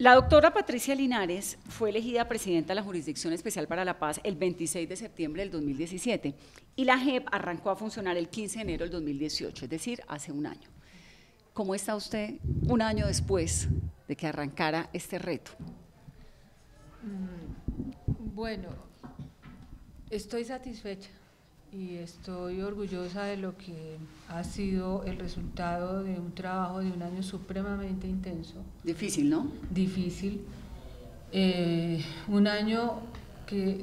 La doctora Patricia Linares fue elegida presidenta de la Jurisdicción Especial para la Paz el 26 de septiembre del 2017 y la JEP arrancó a funcionar el 15 de enero del 2018, es decir, hace un año. ¿Cómo está usted un año después de que arrancara este reto? Bueno, estoy satisfecha y estoy orgullosa de lo que ha sido el resultado de un trabajo de un año supremamente intenso. Difícil, ¿no? Difícil. Un año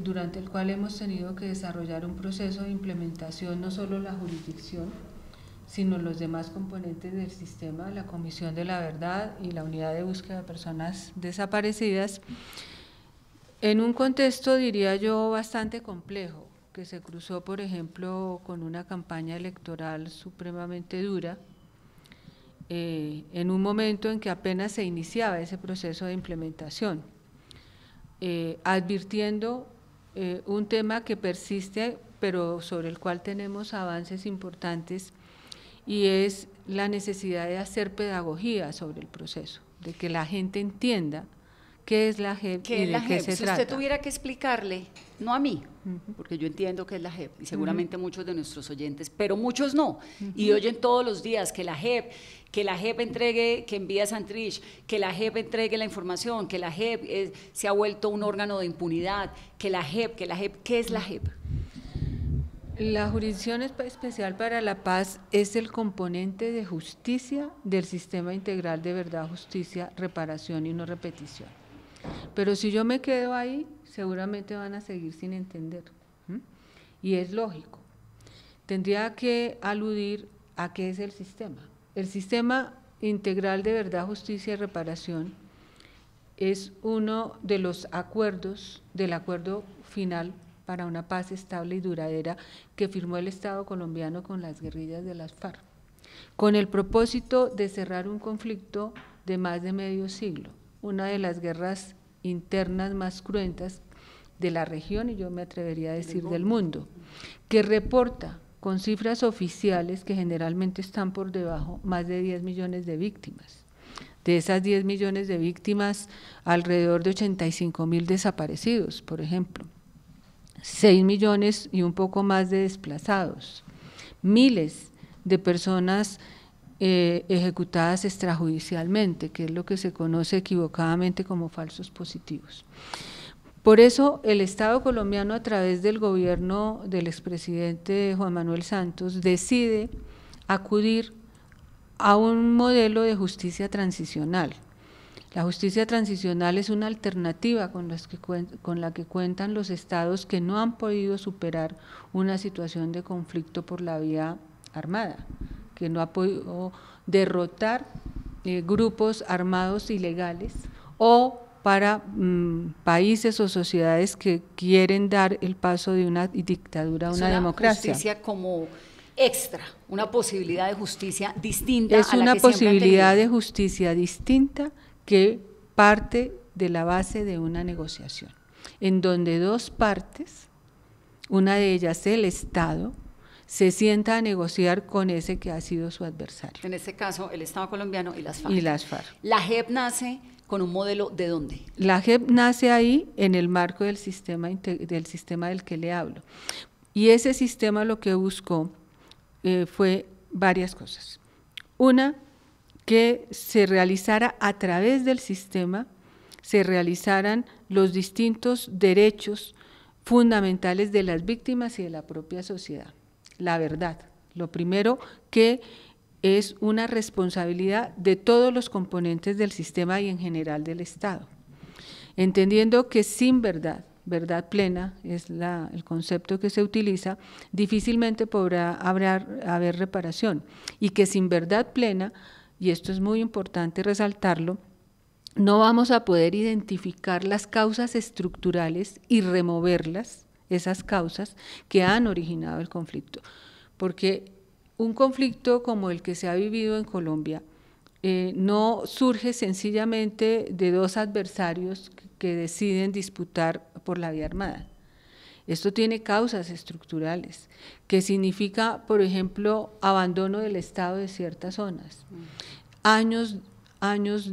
durante el cual hemos tenido que desarrollar un proceso de implementación, no solo la jurisdicción, sino los demás componentes del sistema, la Comisión de la Verdad y la Unidad de Búsqueda de Personas Desaparecidas, en un contexto, diría yo, bastante complejo, que se cruzó, por ejemplo, con una campaña electoral supremamente dura, en un momento en que apenas se iniciaba ese proceso de implementación, advirtiendo un tema que persiste, pero sobre el cual tenemos avances importantes, y es la necesidad de hacer pedagogía sobre el proceso, de que la gente entienda qué es la JEP y de qué se trata. Si usted tuviera que explicarle, no a mí, porque yo entiendo qué es la JEP y seguramente muchos de nuestros oyentes, pero muchos no, y oyen todos los días que la JEP entregue, que envía a Santrich, que la JEP entregue la información, que la JEP se ha vuelto un órgano de impunidad, que la JEP, ¿qué es la JEP? La Jurisdicción Especial para la Paz es el componente de justicia del Sistema Integral de Verdad, Justicia, Reparación y No Repetición. Pero si yo me quedo ahí, seguramente van a seguir sin entender, y es lógico. Tendría que aludir a qué es el sistema. El Sistema Integral de Verdad, Justicia y Reparación es uno de los acuerdos del acuerdo final para una paz estable y duradera que firmó el Estado colombiano con las guerrillas de las FARC, con el propósito de cerrar un conflicto de más de medio siglo, una de las guerras internas más cruentas de la región y yo me atrevería a decir del mundo, que reporta con cifras oficiales que generalmente están por debajo más de 10 millones de víctimas. De esas 10 millones de víctimas, alrededor de 85.000 desaparecidos, por ejemplo, 6 millones y un poco más de desplazados, miles de personas ejecutadas extrajudicialmente, que es lo que se conoce equivocadamente como falsos positivos. Por eso el Estado colombiano, a través del gobierno del expresidente Juan Manuel Santos, decide acudir a un modelo de justicia transicional. La justicia transicional es una alternativa con la que cuentan los estados que no han podido superar una situación de conflicto por la vía armada, que no ha podido derrotar grupos armados ilegales, o para países o sociedades que quieren dar el paso de una dictadura a una democracia. Justicia como extra, una posibilidad de justicia distinta es a la una que siempre han posibilidad tenido. de justicia distinta que parte de la base de una negociación, en donde dos partes, una de ellas el Estado, se sienta a negociar con ese que ha sido su adversario. En este caso, el Estado colombiano y las FARC. Y las FARC. La JEP nace con un modelo ¿de dónde? La JEP nace ahí en el marco del sistema del que le hablo. Y ese sistema lo que buscó fue varias cosas. Una, que se realizara a través del sistema, se realizaran los distintos derechos fundamentales de las víctimas y de la propia sociedad. La verdad, lo primero, que es una responsabilidad de todos los componentes del sistema y en general del Estado, entendiendo que sin verdad, verdad plena es el concepto que se utiliza, difícilmente podrá haber reparación, y que sin verdad plena, y esto es muy importante resaltarlo, no vamos a poder identificar las causas estructurales y removerlas, esas causas que han originado el conflicto, porque un conflicto como el que se ha vivido en Colombia no surge sencillamente de dos adversarios que deciden disputar por la vía armada. Esto tiene causas estructurales, que significa, por ejemplo, abandono del Estado de ciertas zonas, años,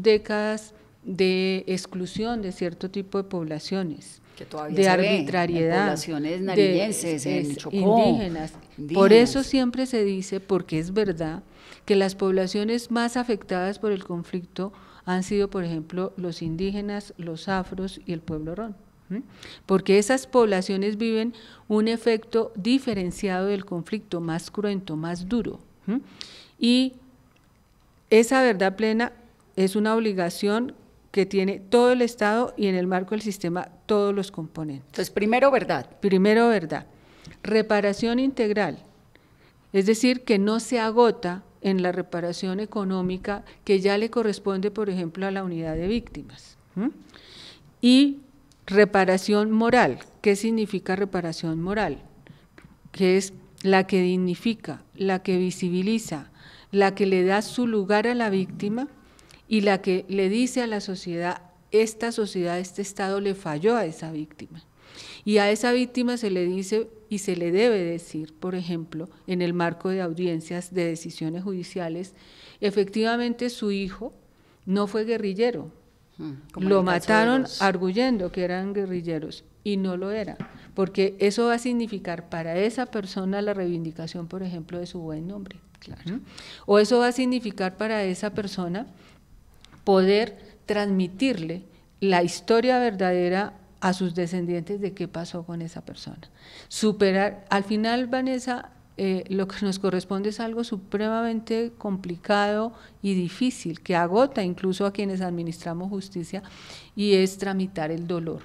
décadas de exclusión de cierto tipo de poblaciones, que todavía de se arbitrariedad, ve en poblaciones nariñenses, en Chocó, indígenas. Por eso siempre se dice, porque es verdad, que las poblaciones más afectadas por el conflicto han sido, por ejemplo, los indígenas, los afros y el pueblo ron, porque esas poblaciones viven un efecto diferenciado del conflicto, más cruento, más duro, y esa verdad plena es una obligación que tiene todo el Estado y en el marco del sistema todos los componentes. Entonces, primero verdad. Primero verdad. Reparación integral, es decir, que no se agota en la reparación económica que ya le corresponde, por ejemplo, a la unidad de víctimas. Y reparación moral. ¿Qué significa reparación moral? Que es la que dignifica, la que visibiliza, la que le da su lugar a la víctima y la que le dice a la sociedad, esta sociedad, este Estado le falló a esa víctima. Y a esa víctima se le dice y se le debe decir, por ejemplo, en el marco de audiencias de decisiones judiciales, efectivamente su hijo no fue guerrillero, lo mataron arguyendo que eran guerrilleros y no lo era, porque eso va a significar para esa persona la reivindicación, por ejemplo, de su buen nombre. Claro. O eso va a significar para esa persona poder transmitirle la historia verdadera a sus descendientes de qué pasó con esa persona. Superar, al final, Vanessa, lo que nos corresponde es algo supremamente complicado y difícil, que agota incluso a quienes administramos justicia, y es tramitar el dolor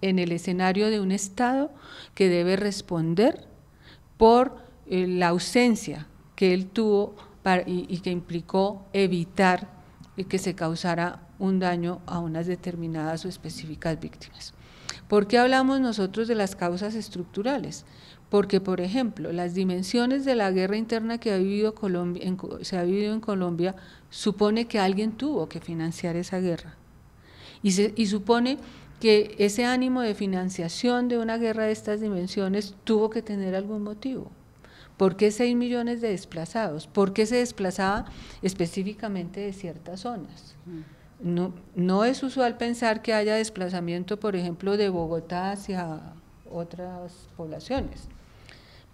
en el escenario de un Estado que debe responder por la ausencia que él tuvo y que implicó evitar que se causara un daño a unas determinadas o específicas víctimas. ¿Por qué hablamos nosotros de las causas estructurales? Porque, por ejemplo, las dimensiones de la guerra interna que se ha vivido en Colombia supone que alguien tuvo que financiar esa guerra y supone que ese ánimo de financiación de una guerra de estas dimensiones tuvo que tener algún motivo. ¿Por qué 6 millones de desplazados? ¿Por qué se desplazaba específicamente de ciertas zonas? No es usual pensar que haya desplazamiento, por ejemplo, de Bogotá hacia otras poblaciones,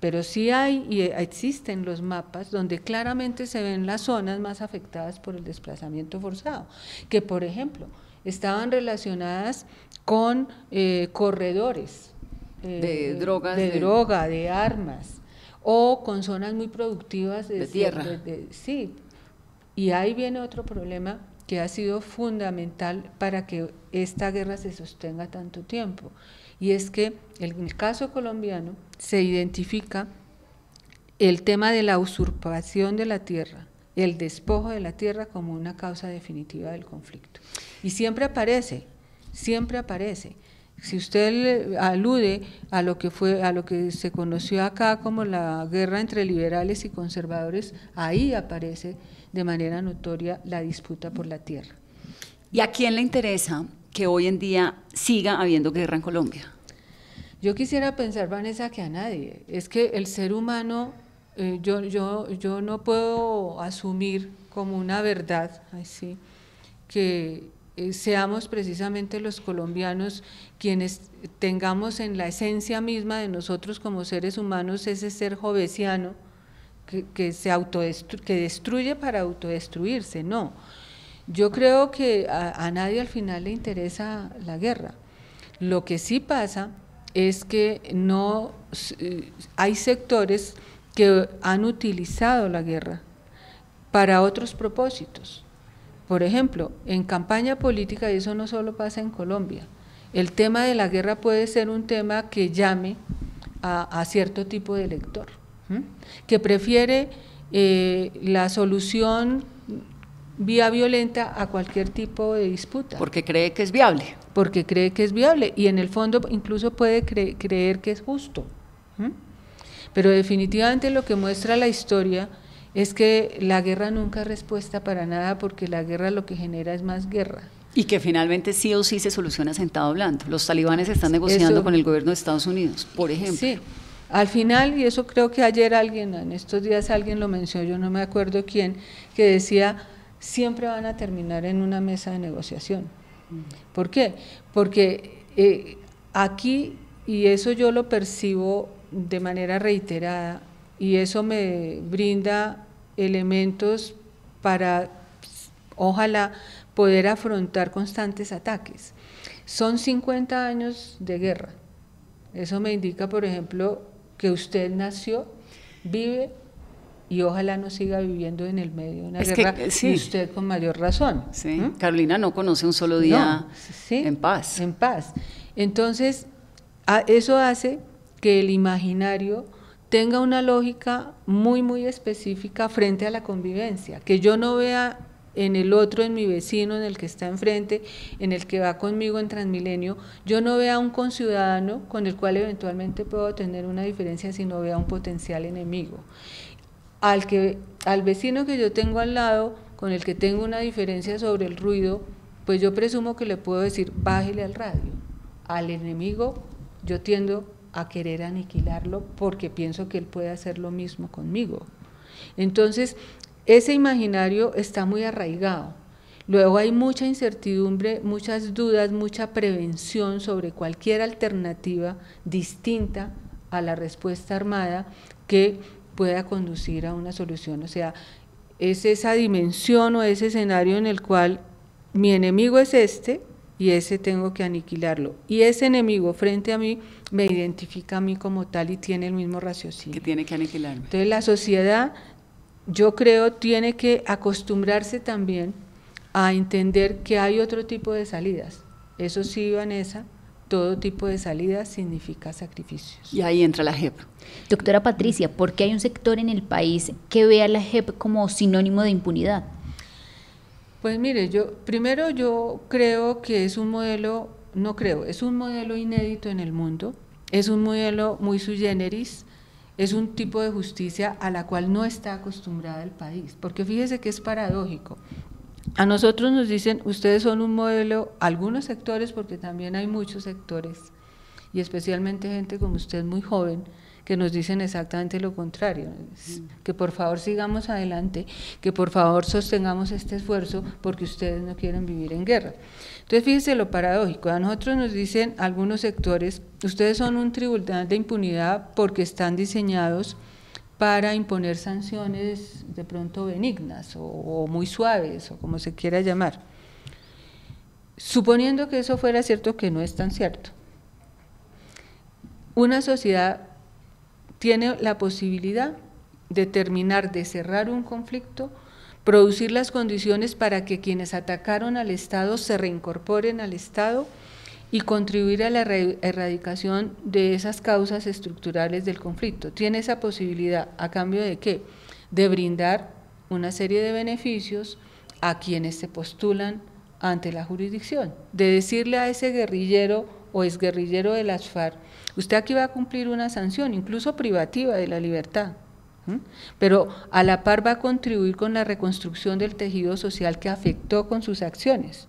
pero sí hay y existen los mapas donde claramente se ven las zonas más afectadas por el desplazamiento forzado, que por ejemplo estaban relacionadas con corredores de drogas, droga, de armas, o con zonas muy productivas de tierra. Sí, y ahí viene otro problema que ha sido fundamental para que esta guerra se sostenga tanto tiempo, y es que en el caso colombiano se identifica el tema de la usurpación de la tierra, el despojo de la tierra como una causa definitiva del conflicto. Y siempre aparece. Si usted alude a lo que se conoció acá como la guerra entre liberales y conservadores, ahí aparece de manera notoria la disputa por la tierra. ¿Y a quién le interesa que hoy en día siga habiendo guerra en Colombia? Yo quisiera pensar, Vanessa, que a nadie. Es que el ser humano, yo no puedo asumir como una verdad, así, que seamos precisamente los colombianos quienes tengamos en la esencia misma de nosotros como seres humanos ese ser jovesiano que destruye para autodestruirse. No, yo creo que a nadie al final le interesa la guerra. Lo que sí pasa es que no hay sectores que han utilizado la guerra para otros propósitos. Por ejemplo, en campaña política, y eso no solo pasa en Colombia, el tema de la guerra puede ser un tema que llame a cierto tipo de elector, que prefiere la solución vía violenta a cualquier tipo de disputa. Porque cree que es viable. Porque cree que es viable y en el fondo incluso puede creer que es justo. Pero definitivamente lo que muestra la historia es que la guerra nunca es respuesta para nada, porque la guerra lo que genera es más guerra. Y que finalmente sí o sí se soluciona sentado hablando. Los talibanes están negociando con el gobierno de Estados Unidos, por ejemplo. Sí, al final, y eso creo que ayer en estos días alguien lo mencionó, yo no me acuerdo quién, que decía, siempre van a terminar en una mesa de negociación. ¿Por qué? Porque aquí, y eso yo lo percibo de manera reiterada, y eso me brinda elementos para, ojalá, poder afrontar constantes ataques. Son 50 años de guerra. Eso me indica, por ejemplo, que usted nació, vive y ojalá no siga viviendo en el medio de una guerra, y usted con mayor razón. Sí. Carolina no conoce un solo día en paz. En paz. Entonces, eso hace que el imaginario tenga una lógica muy, muy específica frente a la convivencia, que yo no vea en el otro, en mi vecino, en el que está enfrente, en el que va conmigo en Transmilenio, yo no vea un conciudadano con el cual eventualmente puedo tener una diferencia, sino vea un potencial enemigo. Al vecino que yo tengo al lado, con el que tengo una diferencia sobre el ruido, pues yo presumo que le puedo decir, bájele al radio. Al enemigo yo tiendo a querer aniquilarlo porque pienso que él puede hacer lo mismo conmigo. Entonces, ese imaginario está muy arraigado. Luego hay mucha incertidumbre, muchas dudas, mucha prevención sobre cualquier alternativa distinta a la respuesta armada que pueda conducir a una solución. O sea, es esa dimensión o ese escenario en el cual mi enemigo es este y ese tengo que aniquilarlo. Y ese enemigo frente a mí me identifica a mí como tal y tiene el mismo raciocinio. Que tiene que aniquilarme. Entonces la sociedad, yo creo, tiene que acostumbrarse también a entender que hay otro tipo de salidas. Eso sí, Vanessa, todo tipo de salidas significa sacrificios. Y ahí entra la JEP. Doctora Patricia, ¿por qué hay un sector en el país que ve a la JEP como sinónimo de impunidad? Pues mire, yo creo que es un modelo, es un modelo inédito en el mundo, es un modelo muy sui generis, es un tipo de justicia a la cual no está acostumbrada el país, porque fíjese que es paradójico. A nosotros nos dicen, ustedes son un modelo, algunos sectores, porque también hay muchos sectores, y especialmente gente como usted muy joven, que nos dicen exactamente lo contrario, que por favor sigamos adelante, que por favor sostengamos este esfuerzo, porque ustedes no quieren vivir en guerra. Entonces fíjese lo paradójico, a nosotros nos dicen algunos sectores, ustedes son un tribunal de impunidad porque están diseñados para imponer sanciones de pronto benignas o muy suaves o como se quiera llamar. Suponiendo que eso fuera cierto, que no es tan cierto. Una sociedad tiene la posibilidad de terminar de cerrar un conflicto, producir las condiciones para que quienes atacaron al Estado se reincorporen al Estado y contribuir a la erradicación de esas causas estructurales del conflicto. Tiene esa posibilidad, ¿a cambio de qué? De brindar una serie de beneficios a quienes se postulan ante la jurisdicción, de decirle a ese guerrillero o exguerrillero de las FARC, usted aquí va a cumplir una sanción, incluso privativa de la libertad, pero a la par va a contribuir con la reconstrucción del tejido social que afectó con sus acciones,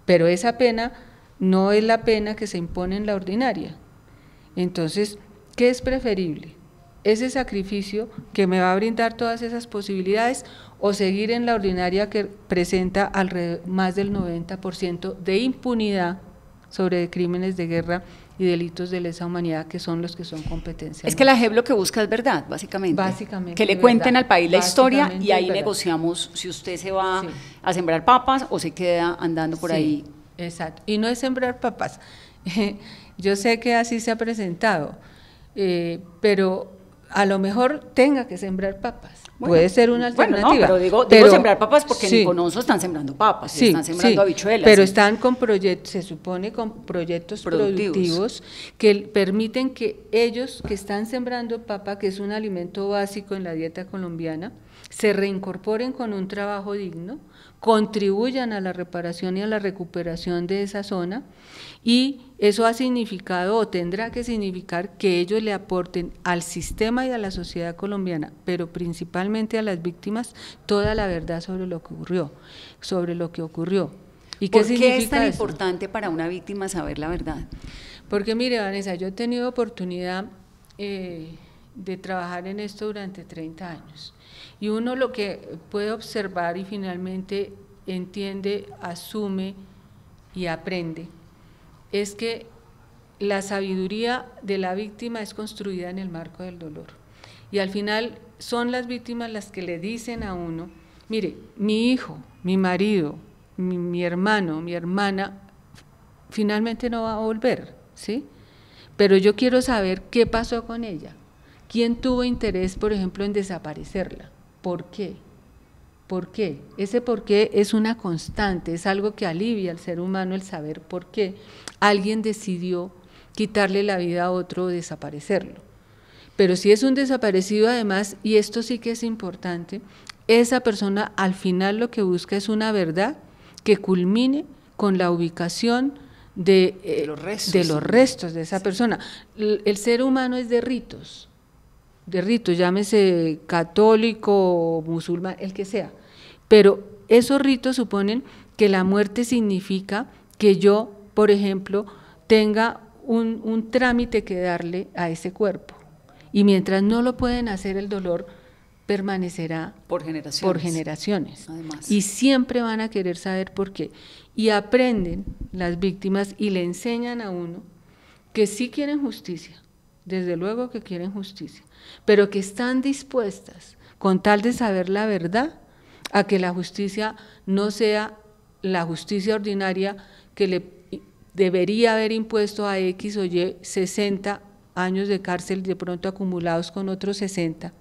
pero esa pena no es la pena que se impone en la ordinaria. Entonces, ¿qué es preferible? ¿Ese sacrificio que me va a brindar todas esas posibilidades o seguir en la ordinaria que presenta más del 90% de impunidad sobre crímenes de guerra y delitos de lesa humanidad, que son los que son competencia? Es que la JEP lo que busca es verdad, básicamente. Que le cuenten al país la historia y ahí negociamos si usted se va a sembrar papas o se queda andando por ahí. Exacto, y no es sembrar papas. Yo sé que así se ha presentado, pero a lo mejor tenga que sembrar papas. Bueno, puede ser una alternativa. Bueno, no, pero digo sembrar papas porque en Conoso están sembrando papas, están sembrando habichuelas. Pero están con proyectos, se supone con proyectos productivos que permiten que ellos que están sembrando papa, que es un alimento básico en la dieta colombiana, se reincorporen con un trabajo digno, contribuyan a la reparación y a la recuperación de esa zona, y eso ha significado o tendrá que significar que ellos le aporten al sistema y a la sociedad colombiana, pero principalmente a las víctimas, toda la verdad sobre lo que ocurrió. ¿Y ¿Por qué es tan importante para una víctima saber la verdad? Porque mire, Vanessa, yo he tenido oportunidad de trabajar en esto durante 30 años. Y uno lo que puede observar y finalmente entiende, asume y aprende es que la sabiduría de la víctima es construida en el marco del dolor. Y al final son las víctimas las que le dicen a uno, mire, mi hijo, mi marido, mi hermano, mi hermana, finalmente no va a volver, ¿sí? Pero yo quiero saber qué pasó con ella. ¿Quién tuvo interés, por ejemplo, en desaparecerla? ¿Por qué? ¿Por qué? Ese por qué es una constante, es algo que alivia al ser humano el saber por qué alguien decidió quitarle la vida a otro o desaparecerlo. Pero si es un desaparecido además, y esto sí que es importante, esa persona al final lo que busca es una verdad que culmine con la ubicación de los restos de esa persona. El ser humano es de ritos, llámese católico, musulmán, el que sea, pero esos ritos suponen que la muerte significa que yo, por ejemplo, tenga un trámite que darle a ese cuerpo, y mientras no lo pueden hacer, el dolor permanecerá por generaciones. Además. Y siempre van a querer saber por qué, y aprenden las víctimas y le enseñan a uno que sí quieren justicia, desde luego que quieren justicia, pero que están dispuestas, con tal de saber la verdad, a que la justicia no sea la justicia ordinaria que le debería haber impuesto a X o Y 60 años de cárcel de pronto acumulados con otros 60,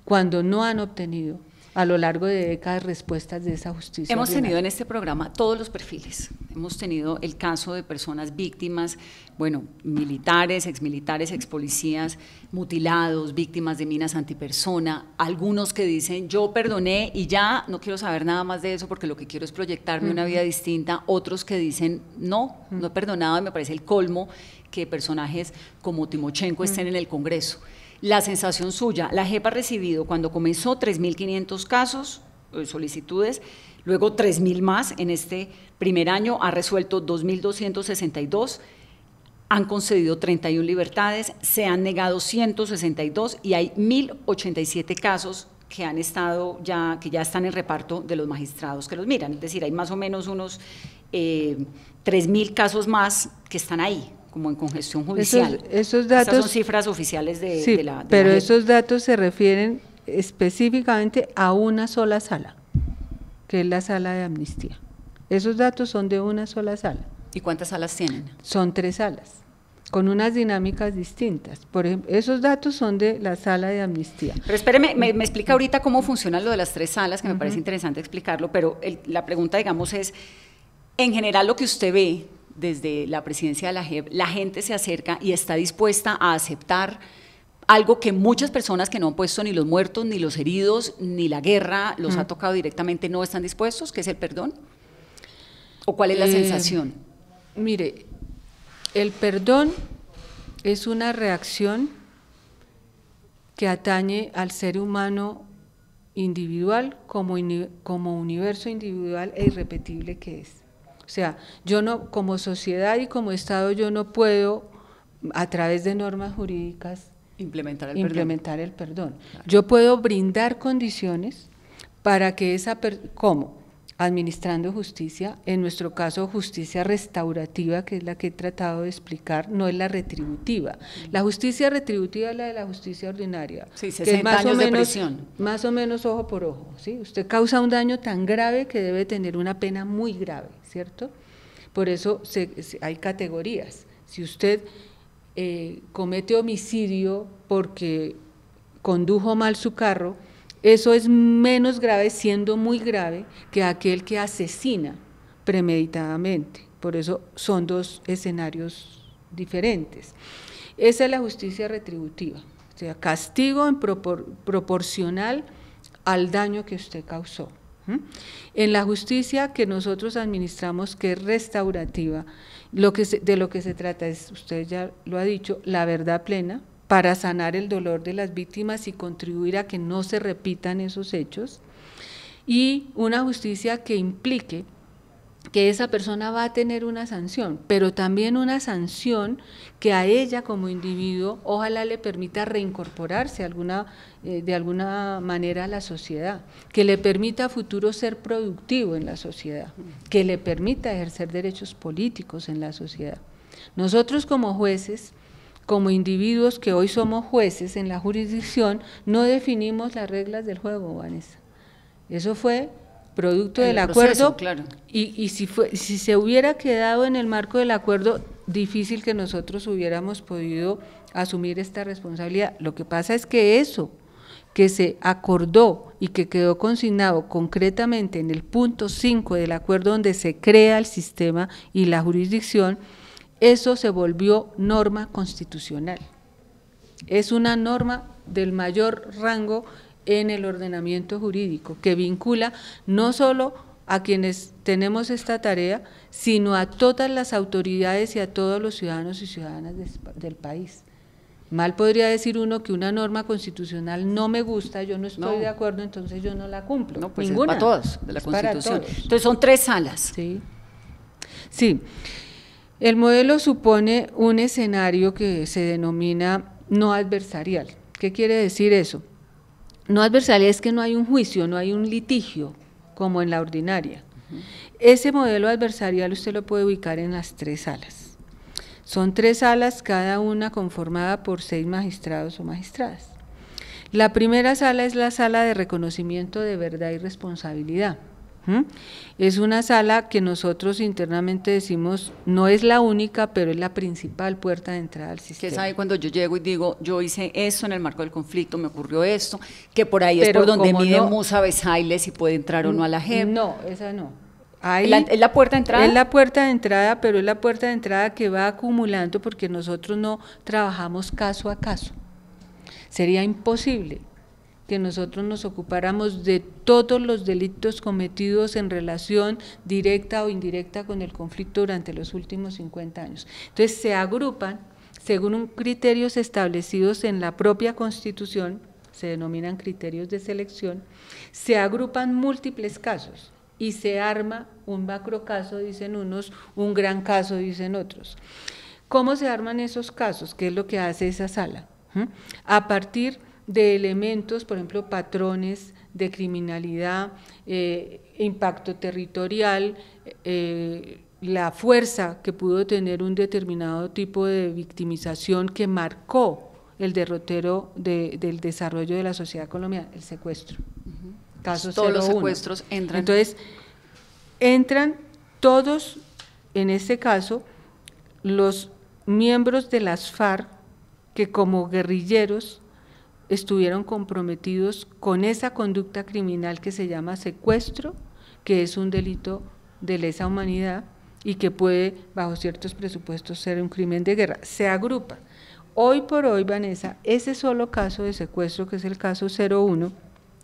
cuando no han obtenido a lo largo de décadas respuestas de esa justicia. Hemos tenido en este programa todos los perfiles. Hemos tenido el caso de personas víctimas, bueno, militares, exmilitares, expolicías, mutilados, víctimas de minas antipersona, algunos que dicen yo perdoné y ya no quiero saber nada más de eso porque lo que quiero es proyectarme una vida distinta, otros que dicen no he perdonado, y me parece el colmo que personajes como Timochenko estén en el Congreso. La sensación suya, la JEP ha recibido cuando comenzó 3.500 casos, solicitudes, luego 3.000 más en este primer año, ha resuelto 2.262, han concedido 31 libertades, se han negado 162 y hay 1.087 casos que han estado que ya están en reparto de los magistrados que los miran, es decir, hay más o menos unos 3.000 casos más que están ahí, como en congestión judicial. Esos datos, estas son cifras oficiales de la pero JEP. Esos datos se refieren específicamente a una sola sala, que es la sala de amnistía. Esos datos son de una sola sala. ¿Y cuántas salas tienen? Son 3 salas, con unas dinámicas distintas. Por ejemplo, esos datos son de la sala de amnistía. Pero espéreme, me explica ahorita cómo funciona lo de las 3 salas, que me parece interesante explicarlo, pero la pregunta, digamos, es, en general lo que usted ve desde la presidencia de la JEP, la gente se acerca y está dispuesta a aceptar algo que muchas personas que no han puesto ni los muertos, ni los heridos, ni la guerra los ha tocado directamente, no están dispuestos, que es el perdón. ¿O cuál es la sensación? Mire, el perdón es una reacción que atañe al ser humano individual como universo individual e irrepetible que es. O sea, yo no, como sociedad y como Estado, yo no puedo, a través de normas jurídicas, implementar el perdón. Claro. Yo puedo brindar condiciones para que ¿cómo? Administrando justicia, en nuestro caso justicia restaurativa, que es la que he tratado de explicar, no es la retributiva. La justicia retributiva es la de la justicia ordinaria, sí, 60 que es más años o menos, de prisión. Más o menos ojo por ojo, ¿sí? Usted causa un daño tan grave que debe tener una pena muy grave, ¿cierto? Por eso hay categorías. Si usted comete homicidio porque condujo mal su carro, eso es menos grave, siendo muy grave, que aquel que asesina premeditadamente. Por eso son 2 escenarios diferentes. Esa es la justicia retributiva, o sea, castigo proporcional al daño que usted causó. En la justicia que nosotros administramos, que es restaurativa, de lo que se trata es, usted ya lo ha dicho, la verdad plena, para sanar el dolor de las víctimas y contribuir a que no se repitan esos hechos, y una justicia que implique que esa persona va a tener una sanción, pero también una sanción que a ella como individuo ojalá le permita reincorporarse de alguna manera a la sociedad, que le permita a futuro ser productivo en la sociedad, que le permita ejercer derechos políticos en la sociedad. Nosotros como jueces, como individuos que hoy somos jueces en la jurisdicción, no definimos las reglas del juego, Vanessa. Eso fue producto del acuerdo, claro. Y si se hubiera quedado en el marco del acuerdo, difícil que nosotros hubiéramos podido asumir esta responsabilidad. Lo que pasa es que eso que se acordó y que quedó consignado concretamente en el punto 5 del acuerdo donde se crea el sistema y la jurisdicción, eso se volvió norma constitucional. Es una norma del mayor rango en el ordenamiento jurídico, que vincula no solo a quienes tenemos esta tarea, sino a todas las autoridades y a todos los ciudadanos y ciudadanas del país. Mal podría decir uno que una norma constitucional no me gusta, yo no estoy de acuerdo, entonces yo no la cumplo. No, pues ninguna. Es para todos, de la Constitución. Entonces son 3 salas. Sí. El modelo supone un escenario que se denomina no adversarial. ¿Qué quiere decir eso? No adversarial es que no hay un juicio, no hay un litigio, como en la ordinaria. Ese modelo adversarial usted lo puede ubicar en las 3 salas. Son 3 salas, cada una conformada por 6 magistrados o magistradas. La primera sala es la sala de reconocimiento de verdad y responsabilidad. Es una sala que nosotros internamente decimos no es la única, pero es la principal puerta de entrada al sistema. Que sabe cuando yo llego y digo, yo hice eso en el marco del conflicto, me ocurrió esto, que por ahí pero es por donde mide Musa Besaile si puede entrar o no a la JEP. No, esa no. ¿Es la puerta de entrada? Es la puerta de entrada, pero es la puerta de entrada que va acumulando porque nosotros no trabajamos caso a caso. Sería imposible que nosotros nos ocupáramos de todos los delitos cometidos en relación directa o indirecta con el conflicto durante los últimos 50 años. Entonces se agrupan según criterios establecidos en la propia Constitución, se denominan criterios de selección, se agrupan múltiples casos y se arma un macrocaso, dicen unos, un gran caso, dicen otros. ¿Cómo se arman esos casos? ¿Qué es lo que hace esa sala? A partir de elementos, por ejemplo, patrones de criminalidad, impacto territorial, la fuerza que pudo tener un determinado tipo de victimización que marcó el derrotero del desarrollo de la sociedad colombiana, el secuestro. Caso todos los secuestros entran. Entonces, entran todos, en este caso, los miembros de las FARC que como guerrilleros estuvieron comprometidos con esa conducta criminal que se llama secuestro, que es un delito de lesa humanidad y que puede, bajo ciertos presupuestos, ser un crimen de guerra. Se agrupa. Hoy por hoy, Vanessa, ese solo caso de secuestro, que es el caso 01,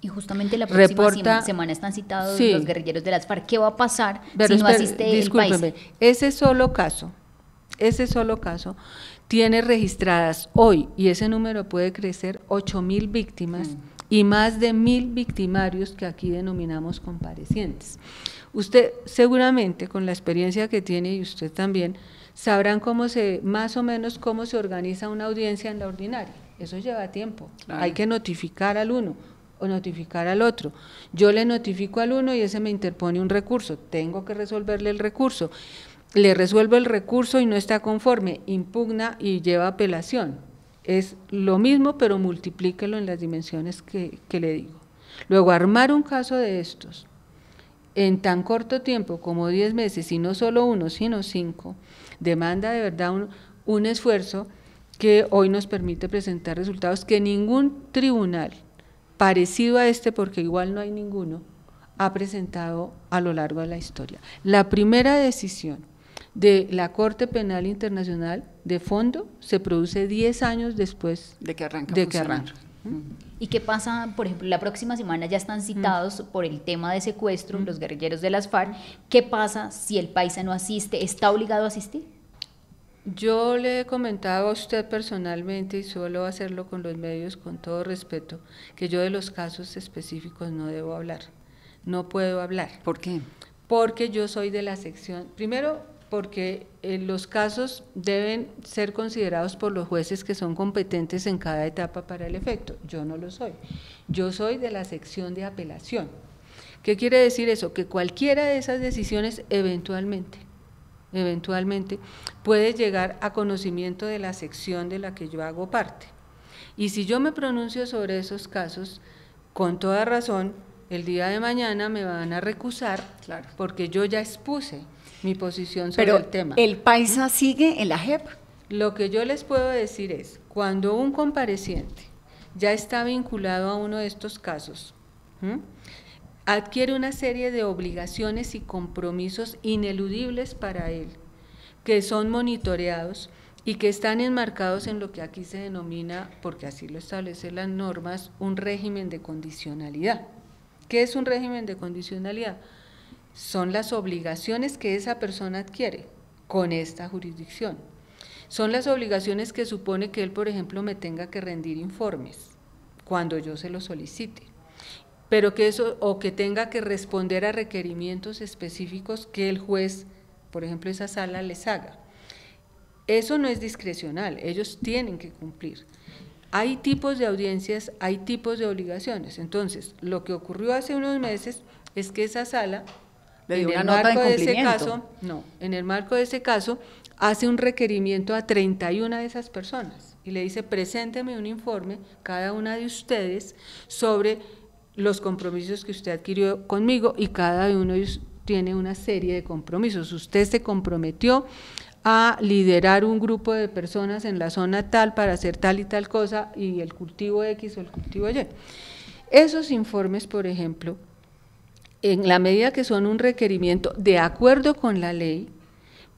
y justamente la próxima semana están citados los guerrilleros de las FARC. ¿Qué va a pasar si no asiste el país? Ese solo caso tiene registradas hoy, y ese número puede crecer, 8.000 víctimas y más de 1.000 victimarios que aquí denominamos comparecientes. Usted seguramente, con la experiencia que tiene, y usted también, sabrán más o menos cómo se organiza una audiencia en la ordinaria. Eso lleva tiempo, claro. Hay que notificar al uno o notificar al otro. Yo le notifico al uno y ese me interpone un recurso, tengo que resolverle el recurso. Le resuelvo el recurso y no está conforme, impugna y lleva apelación. Es lo mismo, pero multiplíquelo en las dimensiones que le digo. Luego, armar un caso de estos en tan corto tiempo como 10 meses, y no solo 1, sino 5, demanda de verdad un esfuerzo que hoy nos permite presentar resultados que ningún tribunal parecido a este, porque igual no hay ninguno, ha presentado a lo largo de la historia. La primera decisión de la Corte Penal Internacional de fondo se produce 10 años después de que arranca. ¿Y qué pasa, por ejemplo, la próxima semana ya están citados por el tema de secuestro los guerrilleros de las FARC? ¿Qué pasa si el paisa no asiste? ¿Está obligado a asistir? Yo le he comentado a usted personalmente, y suelo hacerlo con los medios con todo respeto, que yo de los casos específicos no debo hablar, no puedo hablar. ¿Por qué? porque yo soy de la sección, primero porque los casos deben ser considerados por los jueces que son competentes en cada etapa para el efecto, yo no lo soy, yo soy de la sección de apelación. ¿Qué quiere decir eso? Que cualquiera de esas decisiones eventualmente puede llegar a conocimiento de la sección de la que yo hago parte. Y si yo me pronuncio sobre esos casos, con toda razón, el día de mañana me van a recusar, claro, porque yo ya expuse mi posición sobre el tema. ¿El paisa sigue en la JEP? Lo que yo les puedo decir es, cuando un compareciente ya está vinculado a uno de estos casos, adquiere una serie de obligaciones y compromisos ineludibles para él, que son monitoreados y que están enmarcados en lo que aquí se denomina, porque así lo establecen las normas, un régimen de condicionalidad. ¿Qué es un régimen de condicionalidad? Son las obligaciones que esa persona adquiere con esta jurisdicción. Son las obligaciones que supone que él, por ejemplo, me tenga que rendir informes cuando yo se lo solicite, pero que eso, o que tenga que responder a requerimientos específicos que el juez, por ejemplo, esa sala les haga. Eso no es discrecional, ellos tienen que cumplir. Hay tipos de audiencias, hay tipos de obligaciones. Entonces, lo que ocurrió hace unos meses es que esa sala, en el marco de ese caso, en el marco de ese caso, hace un requerimiento a 31 de esas personas y le dice, presénteme un informe, cada una de ustedes, sobre los compromisos que usted adquirió conmigo, y cada uno de ellos tiene una serie de compromisos. Usted se comprometió a liderar un grupo de personas en la zona tal para hacer tal y tal cosa, y el cultivo X o el cultivo Y. Esos informes, por ejemplo, en la medida que son un requerimiento de acuerdo con la ley,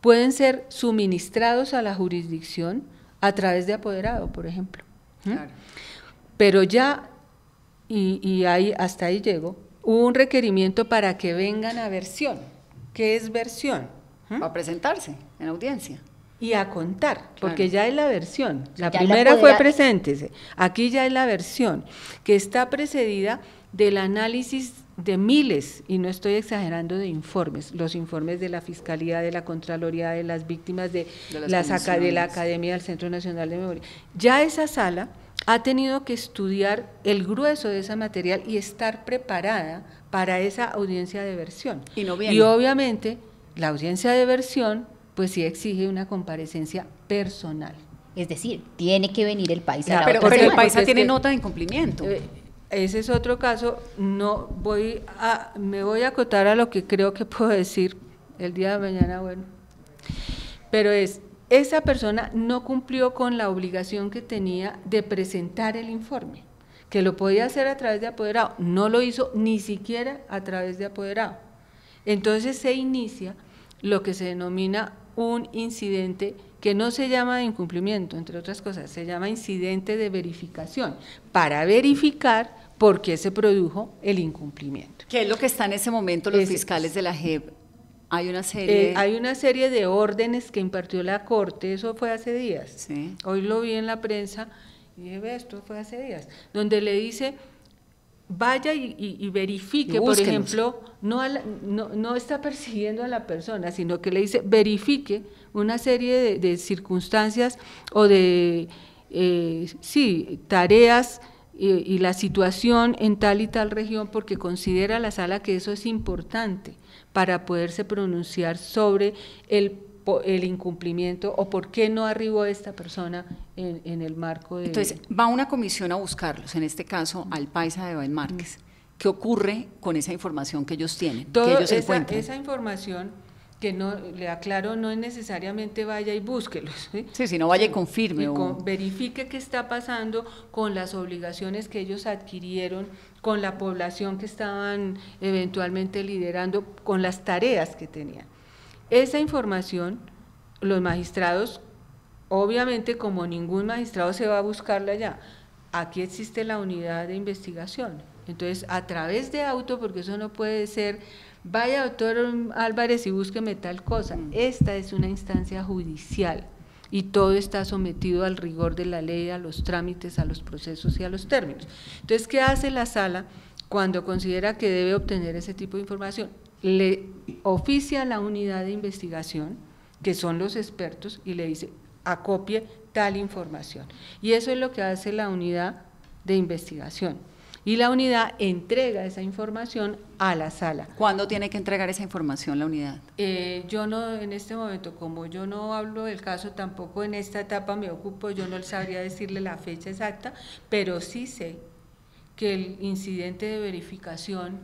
pueden ser suministrados a la jurisdicción a través de apoderado, por ejemplo. Claro. Pero ya, y ahí, hasta ahí llego, hubo un requerimiento para que vengan a versión. ¿Qué es versión? A presentarse en audiencia. Y a contar, claro, porque ya es la versión. La ya primera fue preséntese, aquí ya es la versión, que está precedida del análisis de miles, y no estoy exagerando, de informes, los informes de la Fiscalía, de la Contraloría, de las víctimas, de la Academia del Centro Nacional de Memoria. Ya esa sala ha tenido que estudiar el grueso de ese material y estar preparada para esa audiencia de versión. Y obviamente la audiencia de versión pues sí exige una comparecencia personal. Es decir, tiene que venir el paisa. Pero el paisa tiene nota de incumplimiento. Ese es otro caso. No me voy a acotar a lo que creo que puedo decir el día de mañana, bueno. Pero esa persona no cumplió con la obligación que tenía de presentar el informe, que lo podía hacer a través de apoderado, no lo hizo ni siquiera a través de apoderado. Entonces se inicia lo que se denomina un incidente que no se llama de incumplimiento, entre otras cosas, se llama incidente de verificación, para verificar por qué se produjo el incumplimiento. ¿Qué es lo que está en ese momento los fiscales de la JEP? Hay una serie de órdenes que impartió la Corte, eso fue hace días. Sí. Hoy lo vi en la prensa y dije, ve, esto fue hace días, donde le dice, vaya y verifique, por ejemplo, no está persiguiendo a la persona, sino que le dice, verifique una serie de circunstancias o de tareas y la situación en tal y tal región, porque considera la sala que eso es importante para poderse pronunciar sobre el incumplimiento o por qué no arribó esta persona en el marco de… Entonces, va una comisión a buscarlos, en este caso al paisa de Abel Márquez. ¿Qué ocurre con esa información que ellos tienen, que ellos encuentran? Esa información, que no, le aclaro, no es necesariamente vaya y búsquelos. Sí, si no vaya y confirme. Verifique qué está pasando con las obligaciones que ellos adquirieron, con la población que estaban eventualmente liderando, con las tareas que tenían. Esa información, los magistrados, obviamente como ningún magistrado se va a buscarla allá, aquí existe la unidad de investigación. Entonces, a través de auto, porque eso no puede ser, vaya doctor Álvarez y búsqueme tal cosa, esta es una instancia judicial y todo está sometido al rigor de la ley, a los trámites, a los procesos y a los términos. Entonces, ¿qué hace la sala cuando considera que debe obtener ese tipo de información? le oficia a la unidad de investigación, que son los expertos, y le dice, acopie tal información. Y eso es lo que hace la unidad de investigación. Y la unidad entrega esa información a la sala. ¿Cuándo tiene que entregar esa información la unidad? Yo no, en este momento, como yo no hablo del caso, tampoco en esta etapa me ocupo, yo no sabría decirle la fecha exacta, pero sí sé que el incidente de verificación,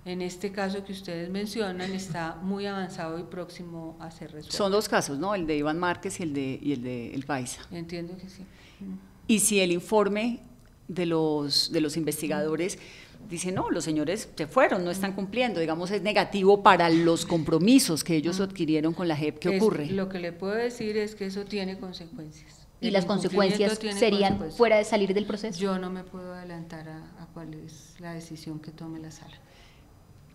en este caso que ustedes mencionan, está muy avanzado y próximo a ser resuelto. Son dos casos, ¿no? El de Iván Márquez y el de El Paisa. Entiendo que sí. Y si el informe de los investigadores dice, no, los señores se fueron, no están cumpliendo, digamos, es negativo para los compromisos que ellos adquirieron con la JEP, ¿qué ocurre? Lo que le puedo decir es que eso tiene consecuencias. ¿Y las consecuencias serían fuera de salir del proceso? Yo no me puedo adelantar a cuál es la decisión que tome la sala.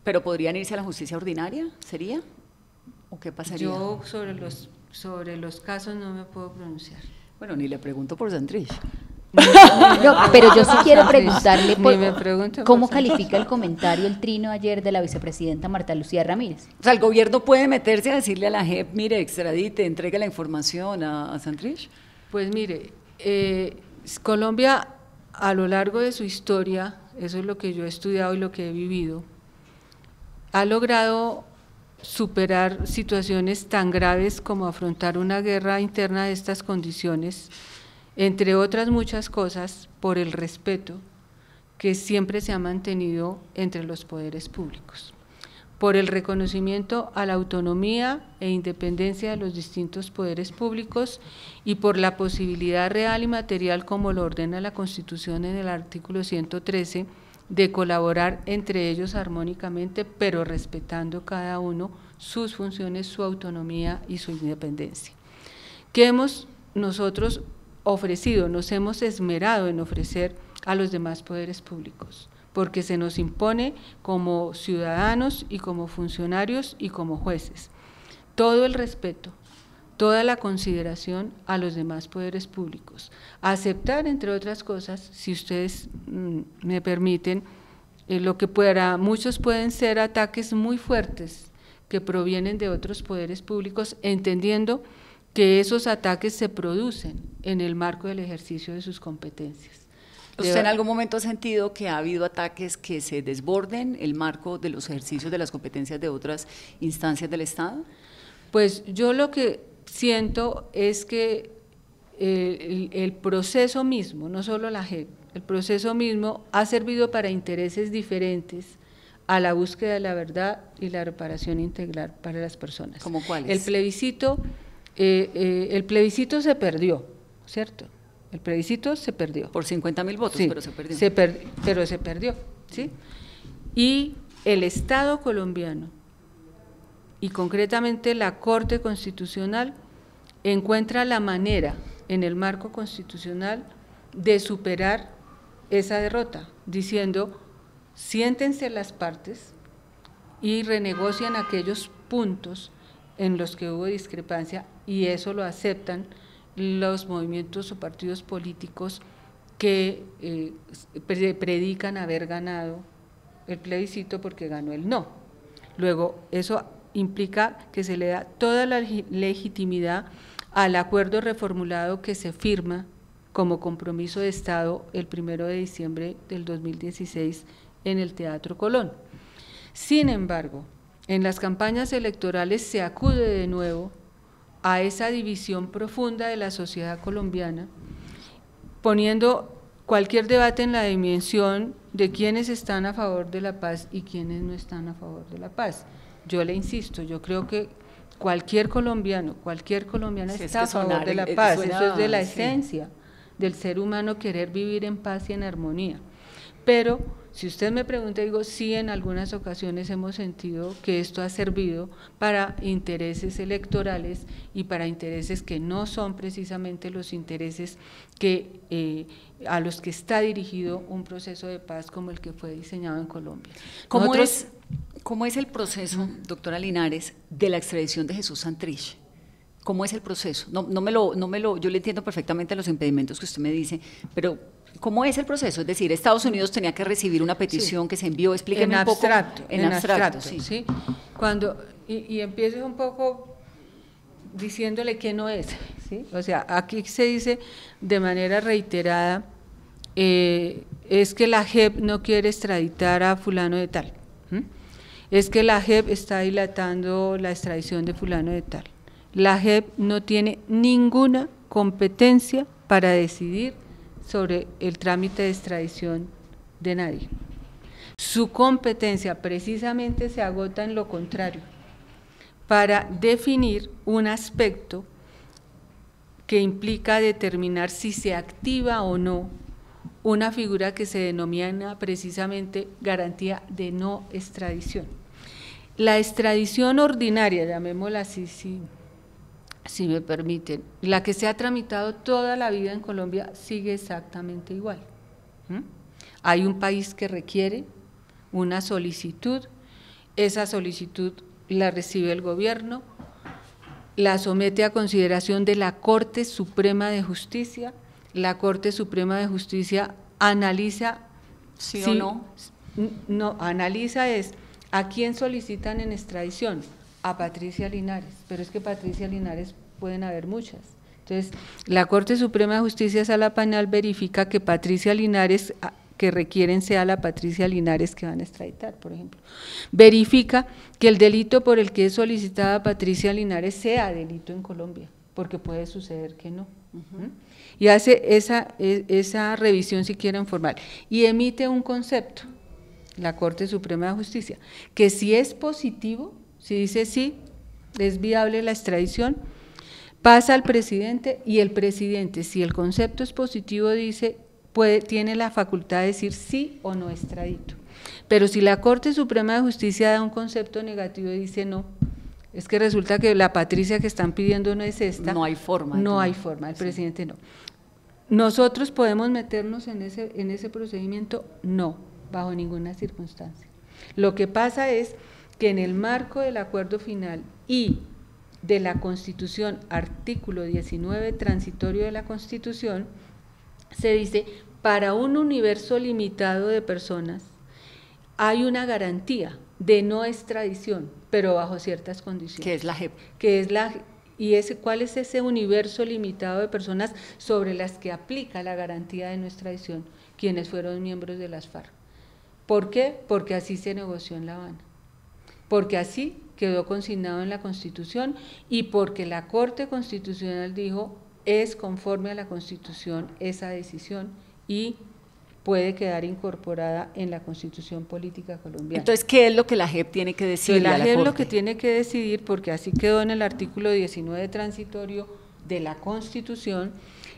¿Pero podrían irse a la justicia ordinaria, sería? ¿O qué pasaría? Yo sobre los casos no me puedo pronunciar. Bueno, ni le pregunto por Santrich. No, pero yo sí quiero preguntarle cómo por califica el comentario, el trino ayer de la vicepresidenta Marta Lucía Ramírez. O sea, ¿el gobierno puede meterse a decirle a la JEP, mire, extradite, entregue la información a Santrich? Pues mire, Colombia a lo largo de su historia, eso es lo que yo he estudiado y lo que he vivido, ha logrado superar situaciones tan graves como afrontar una guerra interna de estas condiciones, entre otras muchas cosas, por el respeto que siempre se ha mantenido entre los poderes públicos, por el reconocimiento a la autonomía e independencia de los distintos poderes públicos y por la posibilidad real y material, como lo ordena la Constitución en el artículo 113, de colaborar entre ellos armónicamente, pero respetando cada uno sus funciones, su autonomía y su independencia. ¿Qué hemos nosotros ofrecido? Nos hemos esmerado en ofrecer a los demás poderes públicos, porque se nos impone como ciudadanos y como funcionarios y como jueces. Todo el respeto, toda la consideración a los demás poderes públicos. Aceptar, entre otras cosas, si ustedes me permiten, lo que para muchos pueden ser ataques muy fuertes que provienen de otros poderes públicos, entendiendo que esos ataques se producen en el marco del ejercicio de sus competencias. ¿Usted en algún momento ha sentido que ha habido ataques que se desborden el marco de los ejercicios de las competencias de otras instancias del Estado? Pues yo lo que siento es que el proceso mismo, no solo la JEP, el proceso mismo ha servido para intereses diferentes a la búsqueda de la verdad y la reparación integral para las personas. ¿Cómo cuáles? El plebiscito se perdió, ¿cierto? El plebiscito se perdió. Por 50.000 votos, sí, pero se perdió. Pero se perdió, ¿sí? Y el Estado colombiano, y concretamente la Corte Constitucional, encuentra la manera en el marco constitucional de superar esa derrota, diciendo, siéntense las partes y renegocian aquellos puntos en los que hubo discrepancia, y eso lo aceptan los movimientos o partidos políticos que predican haber ganado el plebiscito porque ganó el no. Luego, eso implica que se le da toda la legitimidad al acuerdo reformulado que se firma como compromiso de Estado el 1 de diciembre del 2016 en el Teatro Colón. Sin embargo, en las campañas electorales se acude de nuevo a esa división profunda de la sociedad colombiana, poniendo cualquier debate en la dimensión de quiénes están a favor de la paz y quiénes no están a favor de la paz. Yo le insisto, yo creo que cualquier colombiana sí, está a favor de la paz, eso es de la esencia del ser humano, querer vivir en paz y en armonía. Pero si usted me pregunta, digo, sí, en algunas ocasiones hemos sentido que esto ha servido para intereses electorales y para intereses que no son precisamente los intereses que a los que está dirigido un proceso de paz como el que fue diseñado en Colombia. ¿Cómo es el proceso, doctora Linares, de la extradición de Jesús Santrich? ¿Cómo es el proceso? Yo le entiendo perfectamente los impedimentos que usted me dice, pero ¿cómo es el proceso? Es decir, Estados Unidos tenía que recibir una petición que se envió, explíqueme un poco. En abstracto, sí. y empiezo un poco diciéndole que no es, ¿sí? O sea, aquí se dice de manera reiterada, es que la JEP no quiere extraditar a fulano de tal, es que la JEP está dilatando la extradición de fulano de tal. La JEP no tiene ninguna competencia para decidir sobre el trámite de extradición de nadie. Su competencia precisamente se agota en lo contrario, para definir un aspecto que implica determinar si se activa o no una figura que se denomina precisamente garantía de no extradición. La extradición ordinaria, llamémosla así, si me permiten, la que se ha tramitado toda la vida en Colombia sigue exactamente igual. Hay un país que requiere una solicitud, esa solicitud la recibe el gobierno, la somete a consideración de la Corte Suprema de Justicia, la Corte Suprema de Justicia analiza ¿Sí o no? No, analiza es a quién solicitan en extradición, a Patricia Linares, pero es que Patricia Linares pueden haber muchas. Entonces, la Corte Suprema de Justicia Sala Penal verifica que Patricia Linares que requieren sea la Patricia Linares que van a extraditar, por ejemplo. Verifica que el delito por el que es solicitada Patricia Linares sea delito en Colombia, porque puede suceder que no. Y hace esa revisión si quieren formal, y emite un concepto, la Corte Suprema de Justicia, que si es positivo, si dice sí, es viable la extradición, pasa al presidente, y el presidente, si el concepto es positivo, dice tiene la facultad de decir sí o no extradito. Pero si la Corte Suprema de Justicia da un concepto negativo y dice no, es que resulta que la Patricia que están pidiendo no es esta. No hay forma. No hay forma, el presidente no. ¿Nosotros podemos meternos en ese procedimiento? No, bajo ninguna circunstancia. Lo que pasa es que en el marco del acuerdo final y de la Constitución, artículo 19 transitorio de la Constitución, se dice, para un universo limitado de personas hay una garantía de no extradición, pero bajo ciertas condiciones. ¿Qué es la JEP? ¿Cuál es ese universo limitado de personas sobre las que aplica la garantía de no extradición? Quienes fueron miembros de las FARC. ¿Por qué? Porque así se negoció en La Habana, porque así quedó consignado en la Constitución y porque la Corte Constitucional dijo es conforme a la Constitución esa decisión y puede quedar incorporada en la Constitución Política Colombiana. Entonces, ¿qué es lo que la JEP tiene que decidir? La JEP lo que tiene que decidir, porque así quedó en el artículo 19 transitorio de la Constitución,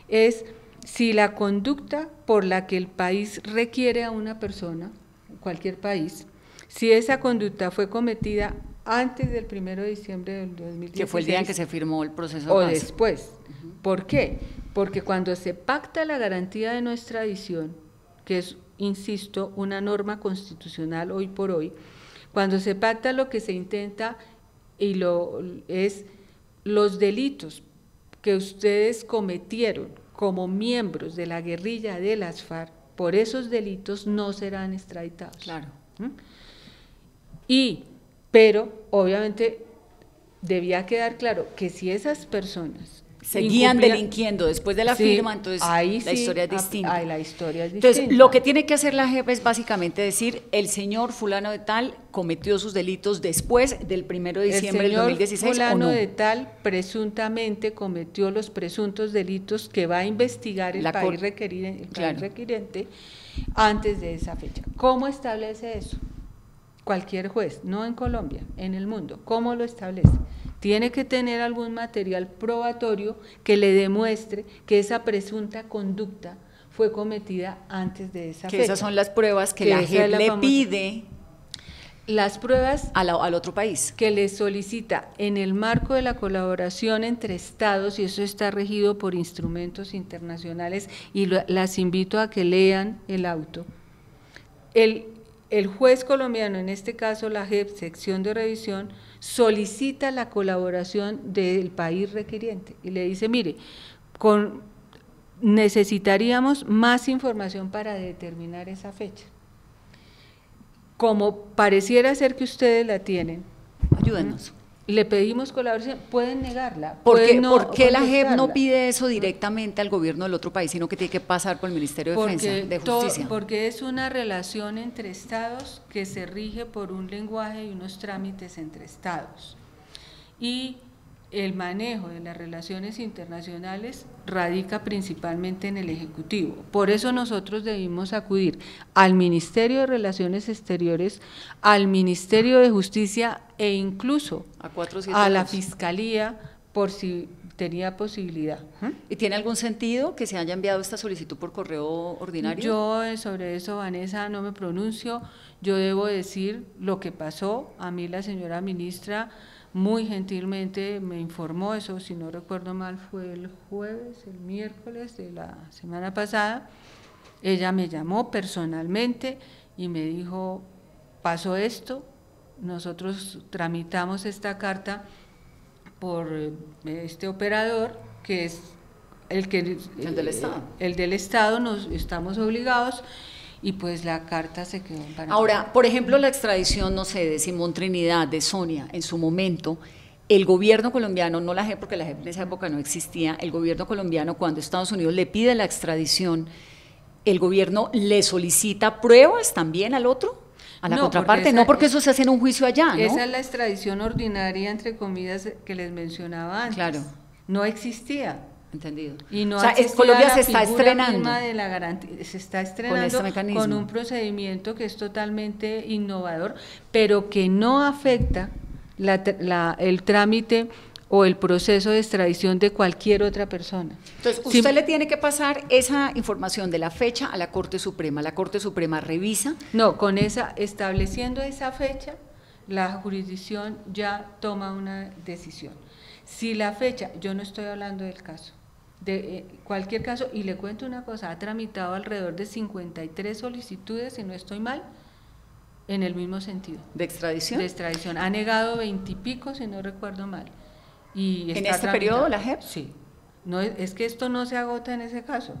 es si la conducta por la que el país requiere a una persona, cualquier país, si esa conducta fue cometida antes del 1 de diciembre del 2016. Que fue el día en que se firmó el proceso de o paz. después. ¿Por qué? Porque cuando se pacta la garantía de no extradición, que es, insisto, una norma constitucional hoy por hoy, cuando se pacta lo que se intenta es los delitos que ustedes cometieron como miembros de la guerrilla de las FARC, por esos delitos no serán extraditados. Claro. Pero obviamente debía quedar claro que si esas personas seguían delinquiendo después de la firma, entonces la historia es distinta. La historia es distinta. Entonces, lo que tiene que hacer la JEP es básicamente decir, el señor fulano de tal cometió sus delitos después del 1 de diciembre del 2016 fulano o no. de tal presuntamente cometió los presuntos delitos que va a investigar el país requiriente antes de esa fecha. ¿Cómo establece eso? Cualquier juez, no en Colombia, en el mundo. ¿Cómo lo establece? Tiene que tener algún material probatorio que le demuestre que esa presunta conducta fue cometida antes de esa fecha. Esas son las pruebas que la JEP le pide. Las pruebas al otro país. Que le solicita en el marco de la colaboración entre estados, y eso está regido por instrumentos internacionales, y las invito a que lean el auto. El juez colombiano, en este caso la JEP, sección de revisión, solicita la colaboración del país requiriente y le dice, mire, necesitaríamos más información para determinar esa fecha. Como pareciera ser que ustedes la tienen, Ayúdenos. Le pedimos colaboración, pueden negarla. ¿Por qué la JEP contestarla. no pide eso directamente al gobierno del otro país, sino que tiene que pasar por el Ministerio de Defensa, de Justicia? Porque es una relación entre estados que se rige por un lenguaje y unos trámites entre estados. Y el manejo de las relaciones internacionales radica principalmente en el Ejecutivo. Por eso nosotros debimos acudir al Ministerio de Relaciones Exteriores, al Ministerio de Justicia e incluso a la Fiscalía por si tenía posibilidad. ¿Y tiene algún sentido que se haya enviado esta solicitud por correo ordinario? Yo sobre eso, Vanessa, no me pronuncio. Yo debo decir lo que pasó. A mí la señora ministra muy gentilmente me informó, eso si no recuerdo mal fue el miércoles de la semana pasada. Ella me llamó personalmente y me dijo, pasó esto, nosotros tramitamos esta carta por este operador que es el del Estado. El del Estado, nos estamos obligados. Y pues la carta se quedó en Panamá. Ahora, por ejemplo, la extradición, no sé, de Simón Trinidad, de Sonia, en su momento, el gobierno colombiano, no la JEP, porque la JEP en esa época no existía, el gobierno colombiano, cuando Estados Unidos le pide la extradición, ¿el gobierno le solicita pruebas también al otro? A la contraparte, porque eso se hace en un juicio allá, ¿no? Esa es la extradición ordinaria, entre comillas, que les mencionaba antes. Claro. No existía. Entendido. Y no, o sea, Colombia se está estrenando de la garantía, se está estrenando con este mecanismo, con un procedimiento que es totalmente innovador, pero que no afecta el trámite o el proceso de extradición de cualquier otra persona. Entonces, usted le tiene que pasar esa información de la fecha a la Corte Suprema. La Corte Suprema revisa. No, estableciendo esa fecha, la jurisdicción ya toma una decisión. Si la fecha, yo no estoy hablando del caso, de cualquier caso, y le cuento una cosa, ha tramitado alrededor de 53 solicitudes, si no estoy mal, en el mismo sentido. ¿De extradición? De extradición. Ha negado 20 y pico, si no recuerdo mal. Y ¿En este periodo la JEP? Sí. No, es que esto no se agota en ese caso.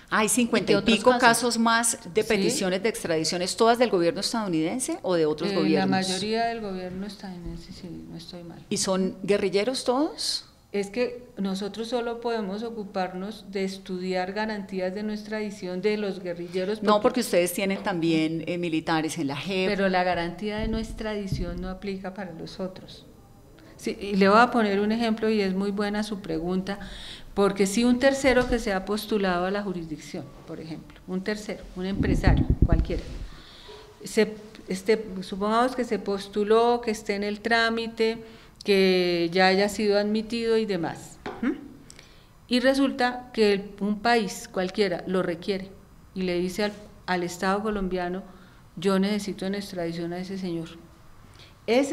Hay 50 y pico casos más de peticiones de extradiciones, ¿todas del gobierno estadounidense o de otros gobiernos? La mayoría del gobierno estadounidense, sí, no estoy mal. ¿Y son guerrilleros todos? Es que nosotros solo podemos ocuparnos de estudiar garantías de nuestra edición de los guerrilleros. No, porque ustedes tienen también militares en la JEP. Pero la garantía de nuestra edición no aplica para los otros. Sí, y le voy a poner un ejemplo y es muy buena su pregunta, porque si un tercero que se ha postulado a la jurisdicción, por ejemplo, un tercero, un empresario, cualquiera, supongamos que se postuló, que esté en el trámite, que ya haya sido admitido y demás, y resulta que un país cualquiera lo requiere y le dice al Estado colombiano, yo necesito en extradición a ese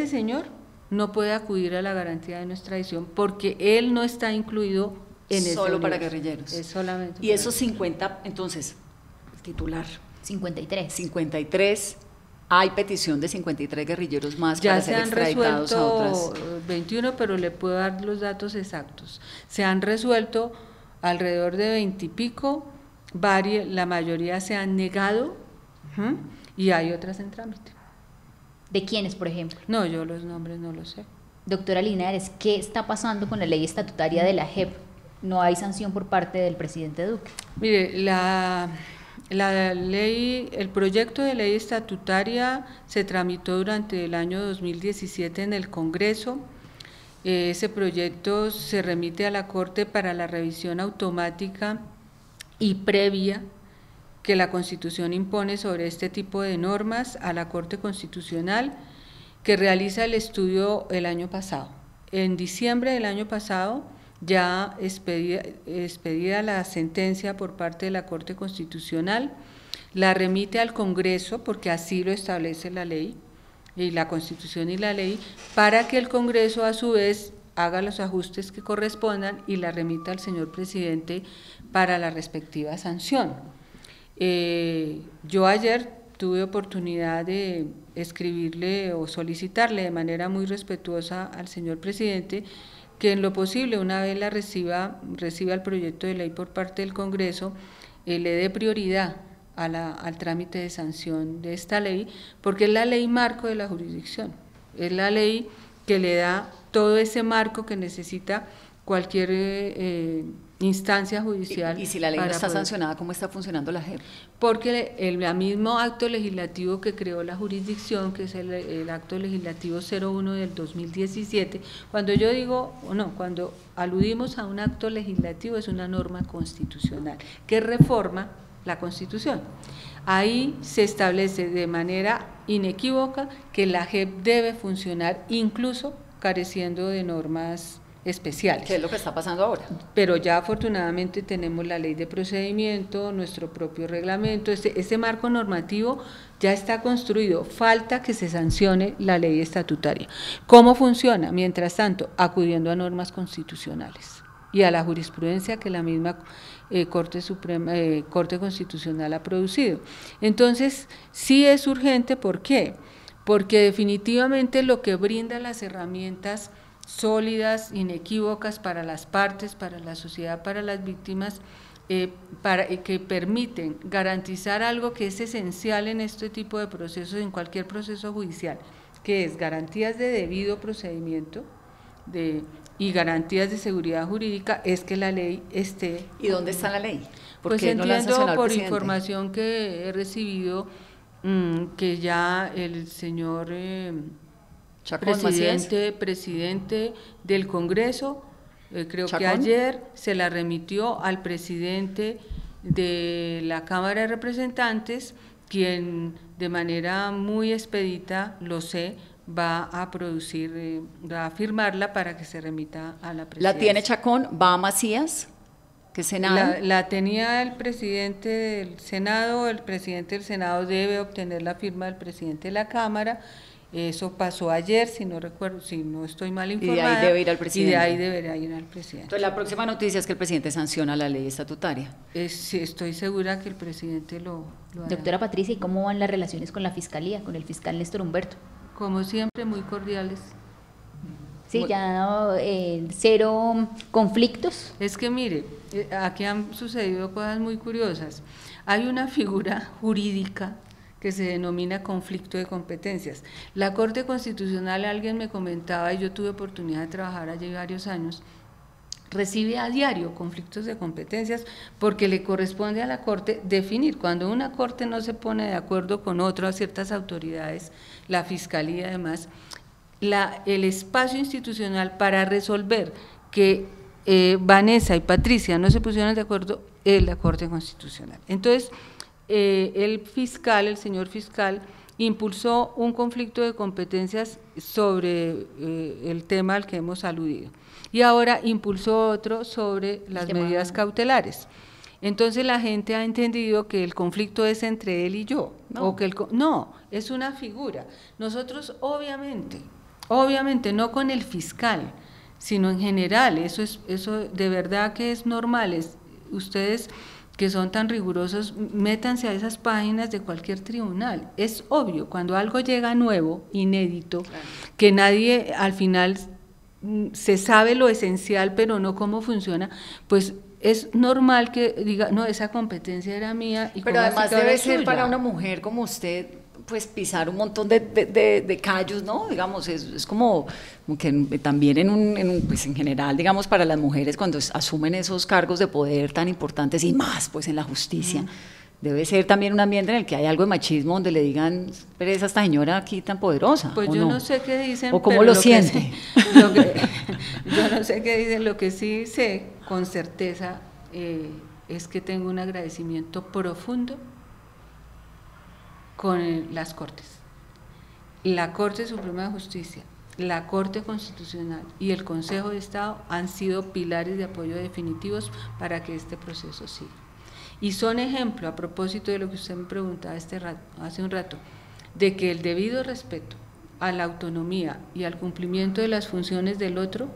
señor no puede acudir a la garantía de no extradición porque él no está incluido en ese solo para universo. guerrilleros. Es solamente. Y esos 50, entonces, el titular. 53. Hay petición de 53 guerrilleros más ya para ser extraditados a otras. Ya se han resuelto 21, pero le puedo dar los datos exactos. Se han resuelto alrededor de 20 y pico, la mayoría se han negado y hay otras en trámite. ¿De quiénes, por ejemplo? No, yo los nombres no los sé. Doctora Linares, ¿qué está pasando con la ley estatutaria de la JEP? No hay sanción por parte del presidente Duque. Mire, la ley, el proyecto de ley estatutaria se tramitó durante el año 2017 en el Congreso. Ese proyecto se remite a la Corte para la revisión automática y previa que la Constitución impone sobre este tipo de normas a la Corte Constitucional, que realiza el estudio el año pasado. En diciembre del año pasado, ya expedida la sentencia por parte de la Corte Constitucional, la remite al Congreso, porque así lo establece la ley, y la Constitución y la ley, para que el Congreso a su vez haga los ajustes que correspondan y la remita al señor presidente para la respectiva sanción. Yo ayer tuve oportunidad de escribirle o solicitarle de manera muy respetuosa al señor presidente que en lo posible, una vez reciba el proyecto de ley por parte del Congreso, le dé prioridad al trámite de sanción de esta ley, porque es la ley marco de la jurisdicción. es la ley que le da todo ese marco que necesita cualquier instancia judicial. Y si la ley no está sancionada, ¿cómo está funcionando la JEP? Porque el mismo acto legislativo que creó la jurisdicción, que es el acto legislativo 01 del 2017, cuando aludimos a un acto legislativo es una norma constitucional que reforma la Constitución. Ahí se establece de manera inequívoca que la JEP debe funcionar incluso careciendo de normas especiales. ¿Qué es lo que está pasando ahora? Pero ya afortunadamente tenemos la ley de procedimiento, nuestro propio reglamento, este marco normativo ya está construido, falta que se sancione la ley estatutaria. ¿Cómo funciona? Mientras tanto, acudiendo a normas constitucionales y a la jurisprudencia que la misma Corte Constitucional ha producido. Entonces, sí es urgente, ¿por qué? Porque definitivamente lo que brinda las herramientas sólidas, inequívocas para las partes, para la sociedad, para las víctimas, que permiten garantizar algo que es esencial en este tipo de procesos, en cualquier proceso judicial, que es garantías de debido procedimiento y garantías de seguridad jurídica, es que la ley esté. ¿Y dónde está la ley? Pues entiendo por información que he recibido que ya el señor presidente del Congreso, creo ¿Chacón? que ayer se la remitió al presidente de la Cámara de Representantes, quien de manera muy expedita, lo sé, va a va a firmarla para que se remita a la presidencia. ¿La tiene Chacón? ¿Va a Macías? ¿Qué Senado? La tenía el presidente del Senado. El presidente del Senado debe obtener la firma del presidente de la Cámara. Eso pasó ayer, si no recuerdo, si no estoy mal informada. Y de ahí debe ir al presidente. Y de ahí deberá ir al presidente. Entonces, la próxima noticia es que el presidente sanciona la ley estatutaria. Sí, estoy segura que el presidente lo hará. Doctora Patricia, ¿y cómo van las relaciones con la Fiscalía, con el fiscal Néstor Humberto? Como siempre, muy cordiales. Sí, ya cero conflictos. Es que mire, aquí han sucedido cosas muy curiosas. Hay una figura jurídica que se denomina conflicto de competencias. La Corte Constitucional, alguien me comentaba, y yo tuve oportunidad de trabajar allí varios años, recibe a diario conflictos de competencias porque le corresponde a la Corte definir. Cuando una Corte no se pone de acuerdo con otras ciertas autoridades, la Fiscalía además, el espacio institucional para resolver que Vanessa y Patricia no se pusieron de acuerdo es la Corte Constitucional. Entonces, el señor fiscal, impulsó un conflicto de competencias sobre el tema al que hemos aludido. Y ahora impulsó otro sobre las medidas cautelares. Entonces la gente ha entendido que el conflicto es entre él y yo. No, es una figura. Nosotros obviamente, no con el fiscal, sino en general, eso de verdad que es normal. Ustedes que son tan rigurosos, métanse a esas páginas de cualquier tribunal. Es obvio, cuando algo llega nuevo, inédito, claro, que nadie al final se sabe lo esencial, pero no cómo funciona, pues es normal que diga, no, esa competencia era mía. Pero además debe ser para una mujer como usted, pues pisar un montón de callos, ¿no? Digamos, es como que también pues en general, digamos, para las mujeres cuando asumen esos cargos de poder tan importantes y más, pues en la justicia, debe ser también un ambiente en el que hay algo de machismo donde le digan, pero es esta señora aquí tan poderosa. Pues yo no sé qué dicen. ¿O cómo lo siente? Yo no sé qué dicen, lo que sí sé con certeza es que tengo un agradecimiento profundo con las Cortes, la Corte Suprema de Justicia, la Corte Constitucional y el Consejo de Estado han sido pilares de apoyo definitivos para que este proceso siga. Y son ejemplo, a propósito de lo que usted me preguntaba hace un rato, de que el debido respeto a la autonomía y al cumplimiento de las funciones del otro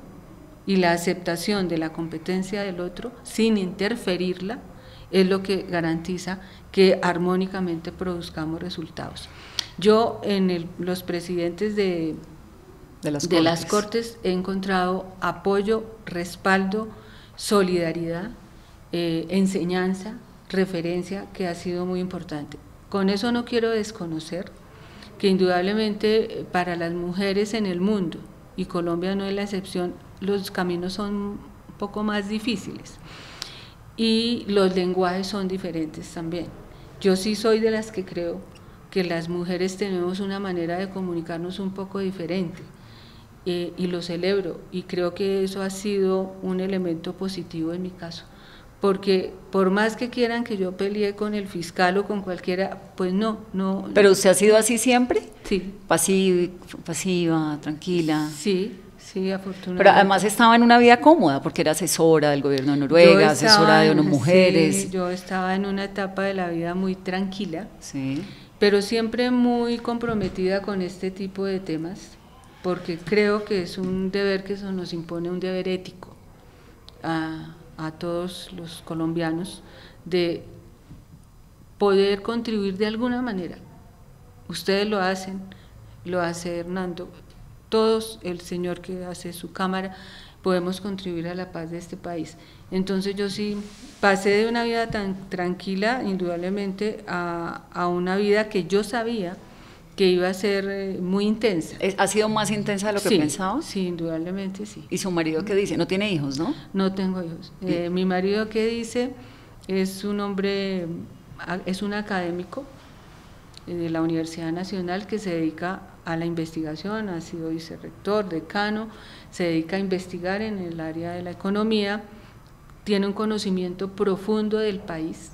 y la aceptación de la competencia del otro sin interferirla es lo que garantiza que armónicamente produzcamos resultados. Yo en los presidentes de las Cortes he encontrado apoyo, respaldo, solidaridad, enseñanza, referencia, que ha sido muy importante. Con eso no quiero desconocer que indudablemente para las mujeres en el mundo, y Colombia no es la excepción, los caminos son un poco más difíciles y los lenguajes son diferentes también. Yo sí soy de las que creo que las mujeres tenemos una manera de comunicarnos un poco diferente, y lo celebro, y creo que eso ha sido un elemento positivo en mi caso, porque por más que quieran que yo pelee con el fiscal o con cualquiera, pues no. ¿Pero usted ha sido así siempre? Sí. Pasiva, tranquila. Sí, afortunadamente. Pero además estaba en una vida cómoda, porque era asesora del gobierno de Noruega, asesora de ONU Mujeres. Sí, yo estaba en una etapa de la vida muy tranquila, sí, pero siempre muy comprometida con este tipo de temas, porque creo que es un deber que eso nos impone, un deber ético a todos los colombianos, de poder contribuir de alguna manera. Ustedes lo hacen, lo hace Hernando, todos, el señor que hace su cámara, podemos contribuir a la paz de este país. Entonces yo sí pasé de una vida tan tranquila, indudablemente, a una vida que yo sabía que iba a ser muy intensa. ¿Ha sido más intensa de lo que pensaba? Sí, indudablemente sí. ¿Y su marido qué dice? No tiene hijos, ¿no? No tengo hijos. Mi marido, ¿qué dice? Es un hombre, es un académico de la Universidad Nacional que se dedica a la investigación, ha sido vicerrector, decano, se dedica a investigar en el área de la economía, tiene un conocimiento profundo del país,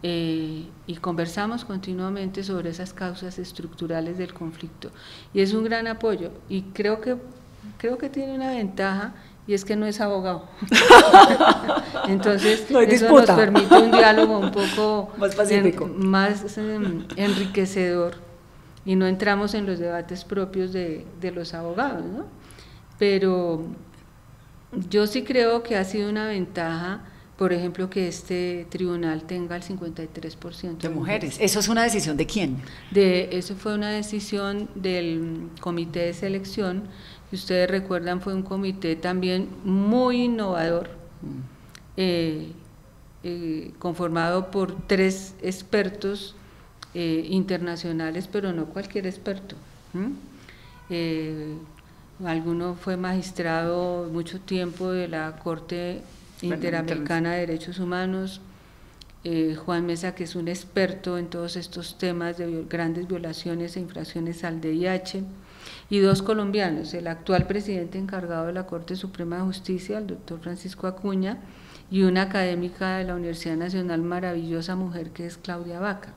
y conversamos continuamente sobre esas causas estructurales del conflicto, y es un gran apoyo, y creo que tiene una ventaja, y es que no es abogado. Entonces no hay eso disputa. nos permite un diálogo un poco más pacífico, más enriquecedor, y no entramos en los debates propios de los abogados, ¿no? Pero yo sí creo que ha sido una ventaja, por ejemplo, que este tribunal tenga el 53% de mujeres. ¿Eso es una decisión de quién? Eso fue una decisión del comité de selección, que ustedes recuerdan fue un comité también muy innovador, conformado por 3 expertos internacionales, pero no cualquier experto. Alguno fue magistrado mucho tiempo de la Corte Interamericana de Derechos Humanos, Juan Mesa, que es un experto en todos estos temas de grandes violaciones e infracciones al VIH, y 2 colombianos, el actual presidente encargado de la Corte Suprema de Justicia, el doctor Francisco Acuña, y una académica de la Universidad Nacional, maravillosa mujer, que es Claudia Vaca.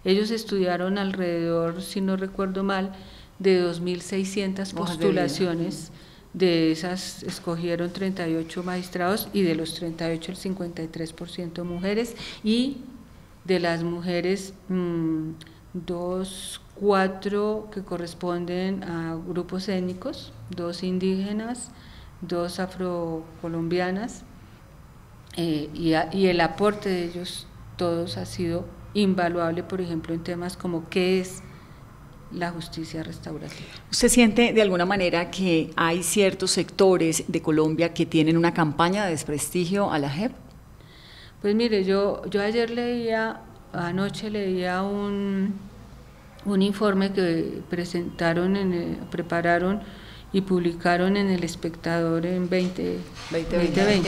Ellos estudiaron alrededor, si no recuerdo mal, de 2.600 postulaciones. De esas escogieron 38 magistrados, y de los 38 el 53% mujeres, y de las mujeres 4 que corresponden a grupos étnicos, 2 indígenas, 2 afrocolombianas, y el aporte de ellos todos ha sido invaluable, por ejemplo, en temas como qué es la justicia restaurativa. ¿Usted siente de alguna manera que hay ciertos sectores de Colombia que tienen una campaña de desprestigio a la JEP? Pues mire, yo ayer anoche leía un informe que prepararon y publicaron en El Espectador en 2020.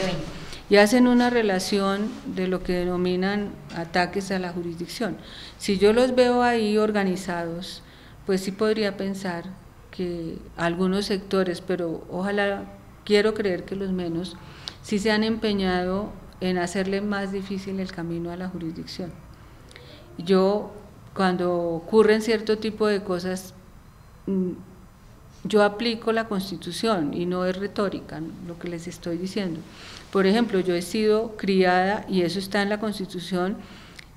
Y hacen una relación de lo que denominan ataques a la jurisdicción. Si yo los veo ahí organizados, pues sí podría pensar que algunos sectores, pero ojalá, quiero creer que los menos, sí se han empeñado en hacerle más difícil el camino a la jurisdicción. Yo, cuando ocurren cierto tipo de cosas, yo aplico la Constitución y no es retórica, ¿no?, lo que les estoy diciendo. Por ejemplo, yo he sido criada, y eso está en la Constitución,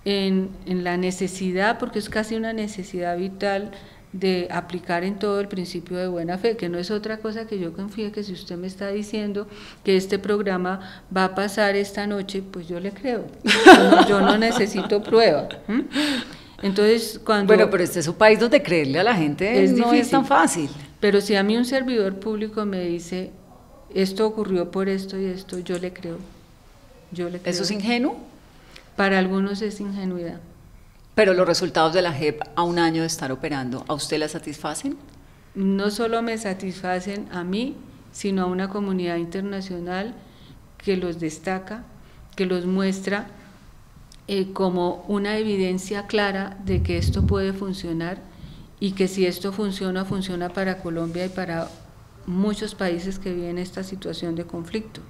en la necesidad, porque es casi una necesidad vital, de aplicar en todo el principio de buena fe, que no es otra cosa que yo confíe que si usted me está diciendo que este programa va a pasar esta noche, pues yo le creo, yo no necesito prueba. Entonces, Bueno, pero este es un país donde creerle a la gente no es tan fácil. Pero si a mí un servidor público me dice, esto ocurrió por esto y esto, yo le creo. ¿Eso es ingenuo? Para algunos es ingenuidad. Pero los resultados de la JEP a un año de estar operando, ¿a usted la satisfacen? No solo me satisfacen a mí, sino a una comunidad internacional que los destaca, que los muestra como una evidencia clara de que esto puede funcionar y que si esto funciona, funciona para Colombia y para muchos países que viven esta situación de conflicto.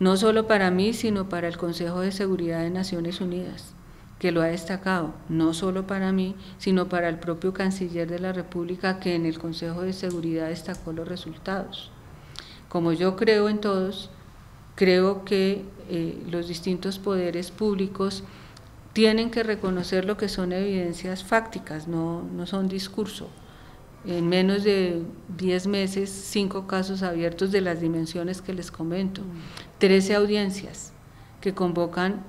No solo para mí, sino para el Consejo de Seguridad de Naciones Unidas, que lo ha destacado, no solo para mí, sino para el propio canciller de la República, que en el Consejo de Seguridad destacó los resultados. Como yo creo en todos, creo que los distintos poderes públicos tienen que reconocer lo que son evidencias fácticas, no son discurso. En menos de 10 meses, 5 casos abiertos de las dimensiones que les comento, 13 audiencias que convocan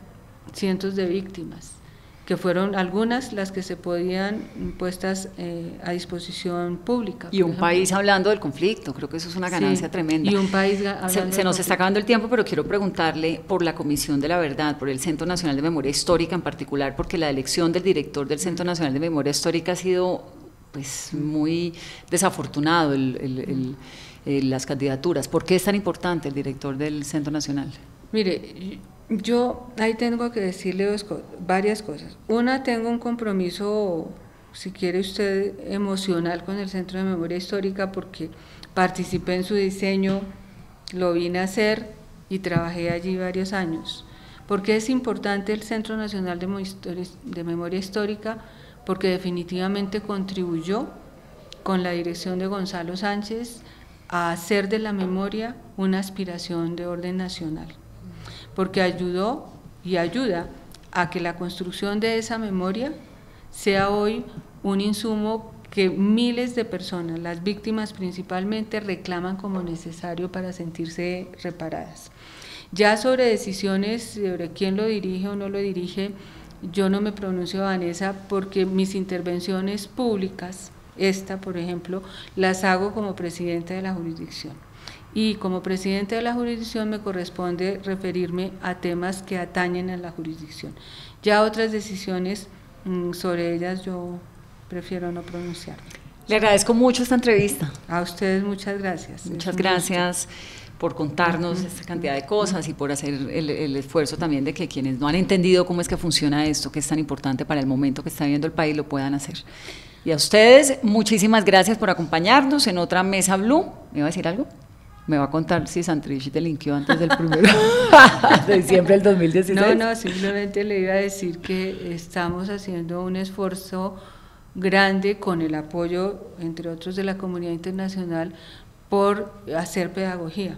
cientos de víctimas, que fueron algunas las que se podían puestas a disposición pública. Y un país hablando del conflicto, creo que eso es una ganancia tremenda. Y un país hablando se nos está acabando el tiempo, pero quiero preguntarle por la Comisión de la Verdad, por el Centro Nacional de Memoria Histórica en particular, porque la elección del director del Centro Nacional de Memoria Histórica ha sido pues muy desafortunado las candidaturas. ¿Por qué es tan importante el director del Centro Nacional? Mire, yo ahí tengo que decirle varias cosas. Una, tengo un compromiso, si quiere usted, emocional con el Centro de Memoria Histórica, porque participé en su diseño, lo vine a hacer y trabajé allí varios años. ¿Por qué es importante el Centro Nacional de Memoria Histórica? Porque definitivamente contribuyó con la dirección de Gonzalo Sánchez a hacer de la memoria una aspiración de orden nacional, porque ayudó y ayuda a que la construcción de esa memoria sea hoy un insumo que miles de personas, las víctimas principalmente, reclaman como necesario para sentirse reparadas. Ya sobre decisiones, sobre quién lo dirige o no lo dirige, yo no me pronuncio, Vanessa, porque mis intervenciones públicas, esta por ejemplo, las hago como presidente de la jurisdicción. Y como presidente de la jurisdicción me corresponde referirme a temas que atañen a la jurisdicción. Ya otras decisiones sobre ellas yo prefiero no pronunciarme. Le agradezco mucho esta entrevista. A ustedes muchas gracias. Muchas gracias por contarnos esta cantidad de cosas y por hacer el esfuerzo también de que quienes no han entendido cómo es que funciona esto, que es tan importante para el momento que está viviendo el país, lo puedan hacer. Y a ustedes, muchísimas gracias por acompañarnos en otra Mesa Blue. ¿Me iba a decir algo? Me va a contar si Santrich delinquió antes del 1 de diciembre del 2016. No, simplemente le iba a decir que estamos haciendo un esfuerzo grande con el apoyo, entre otros, de la comunidad internacional por hacer pedagogía.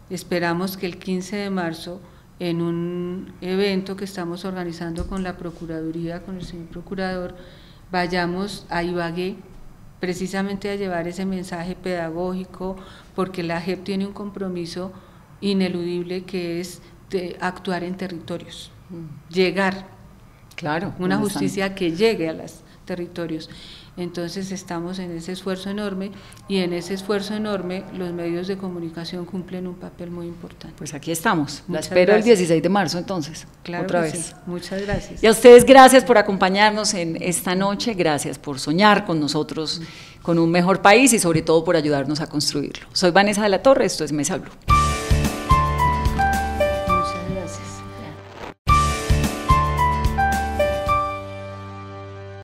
Esperamos que el 15 de marzo, en un evento que estamos organizando con la Procuraduría, con el señor Procurador, vayamos a Ibagué, precisamente a llevar ese mensaje pedagógico, porque la JEP tiene un compromiso ineludible que es de actuar en territorios, llegar, claro, una justicia que llegue a los territorios. Entonces estamos en ese esfuerzo enorme y en ese esfuerzo enorme los medios de comunicación cumplen un papel muy importante. Pues aquí estamos, la Muchas espero gracias. El 16 de marzo entonces, Claro otra que vez. sí. Muchas gracias. Y a ustedes gracias por acompañarnos en esta noche, gracias por soñar con nosotros, con un mejor país y sobre todo por ayudarnos a construirlo. Soy Vanessa de la Torre, esto es Mesa Blue.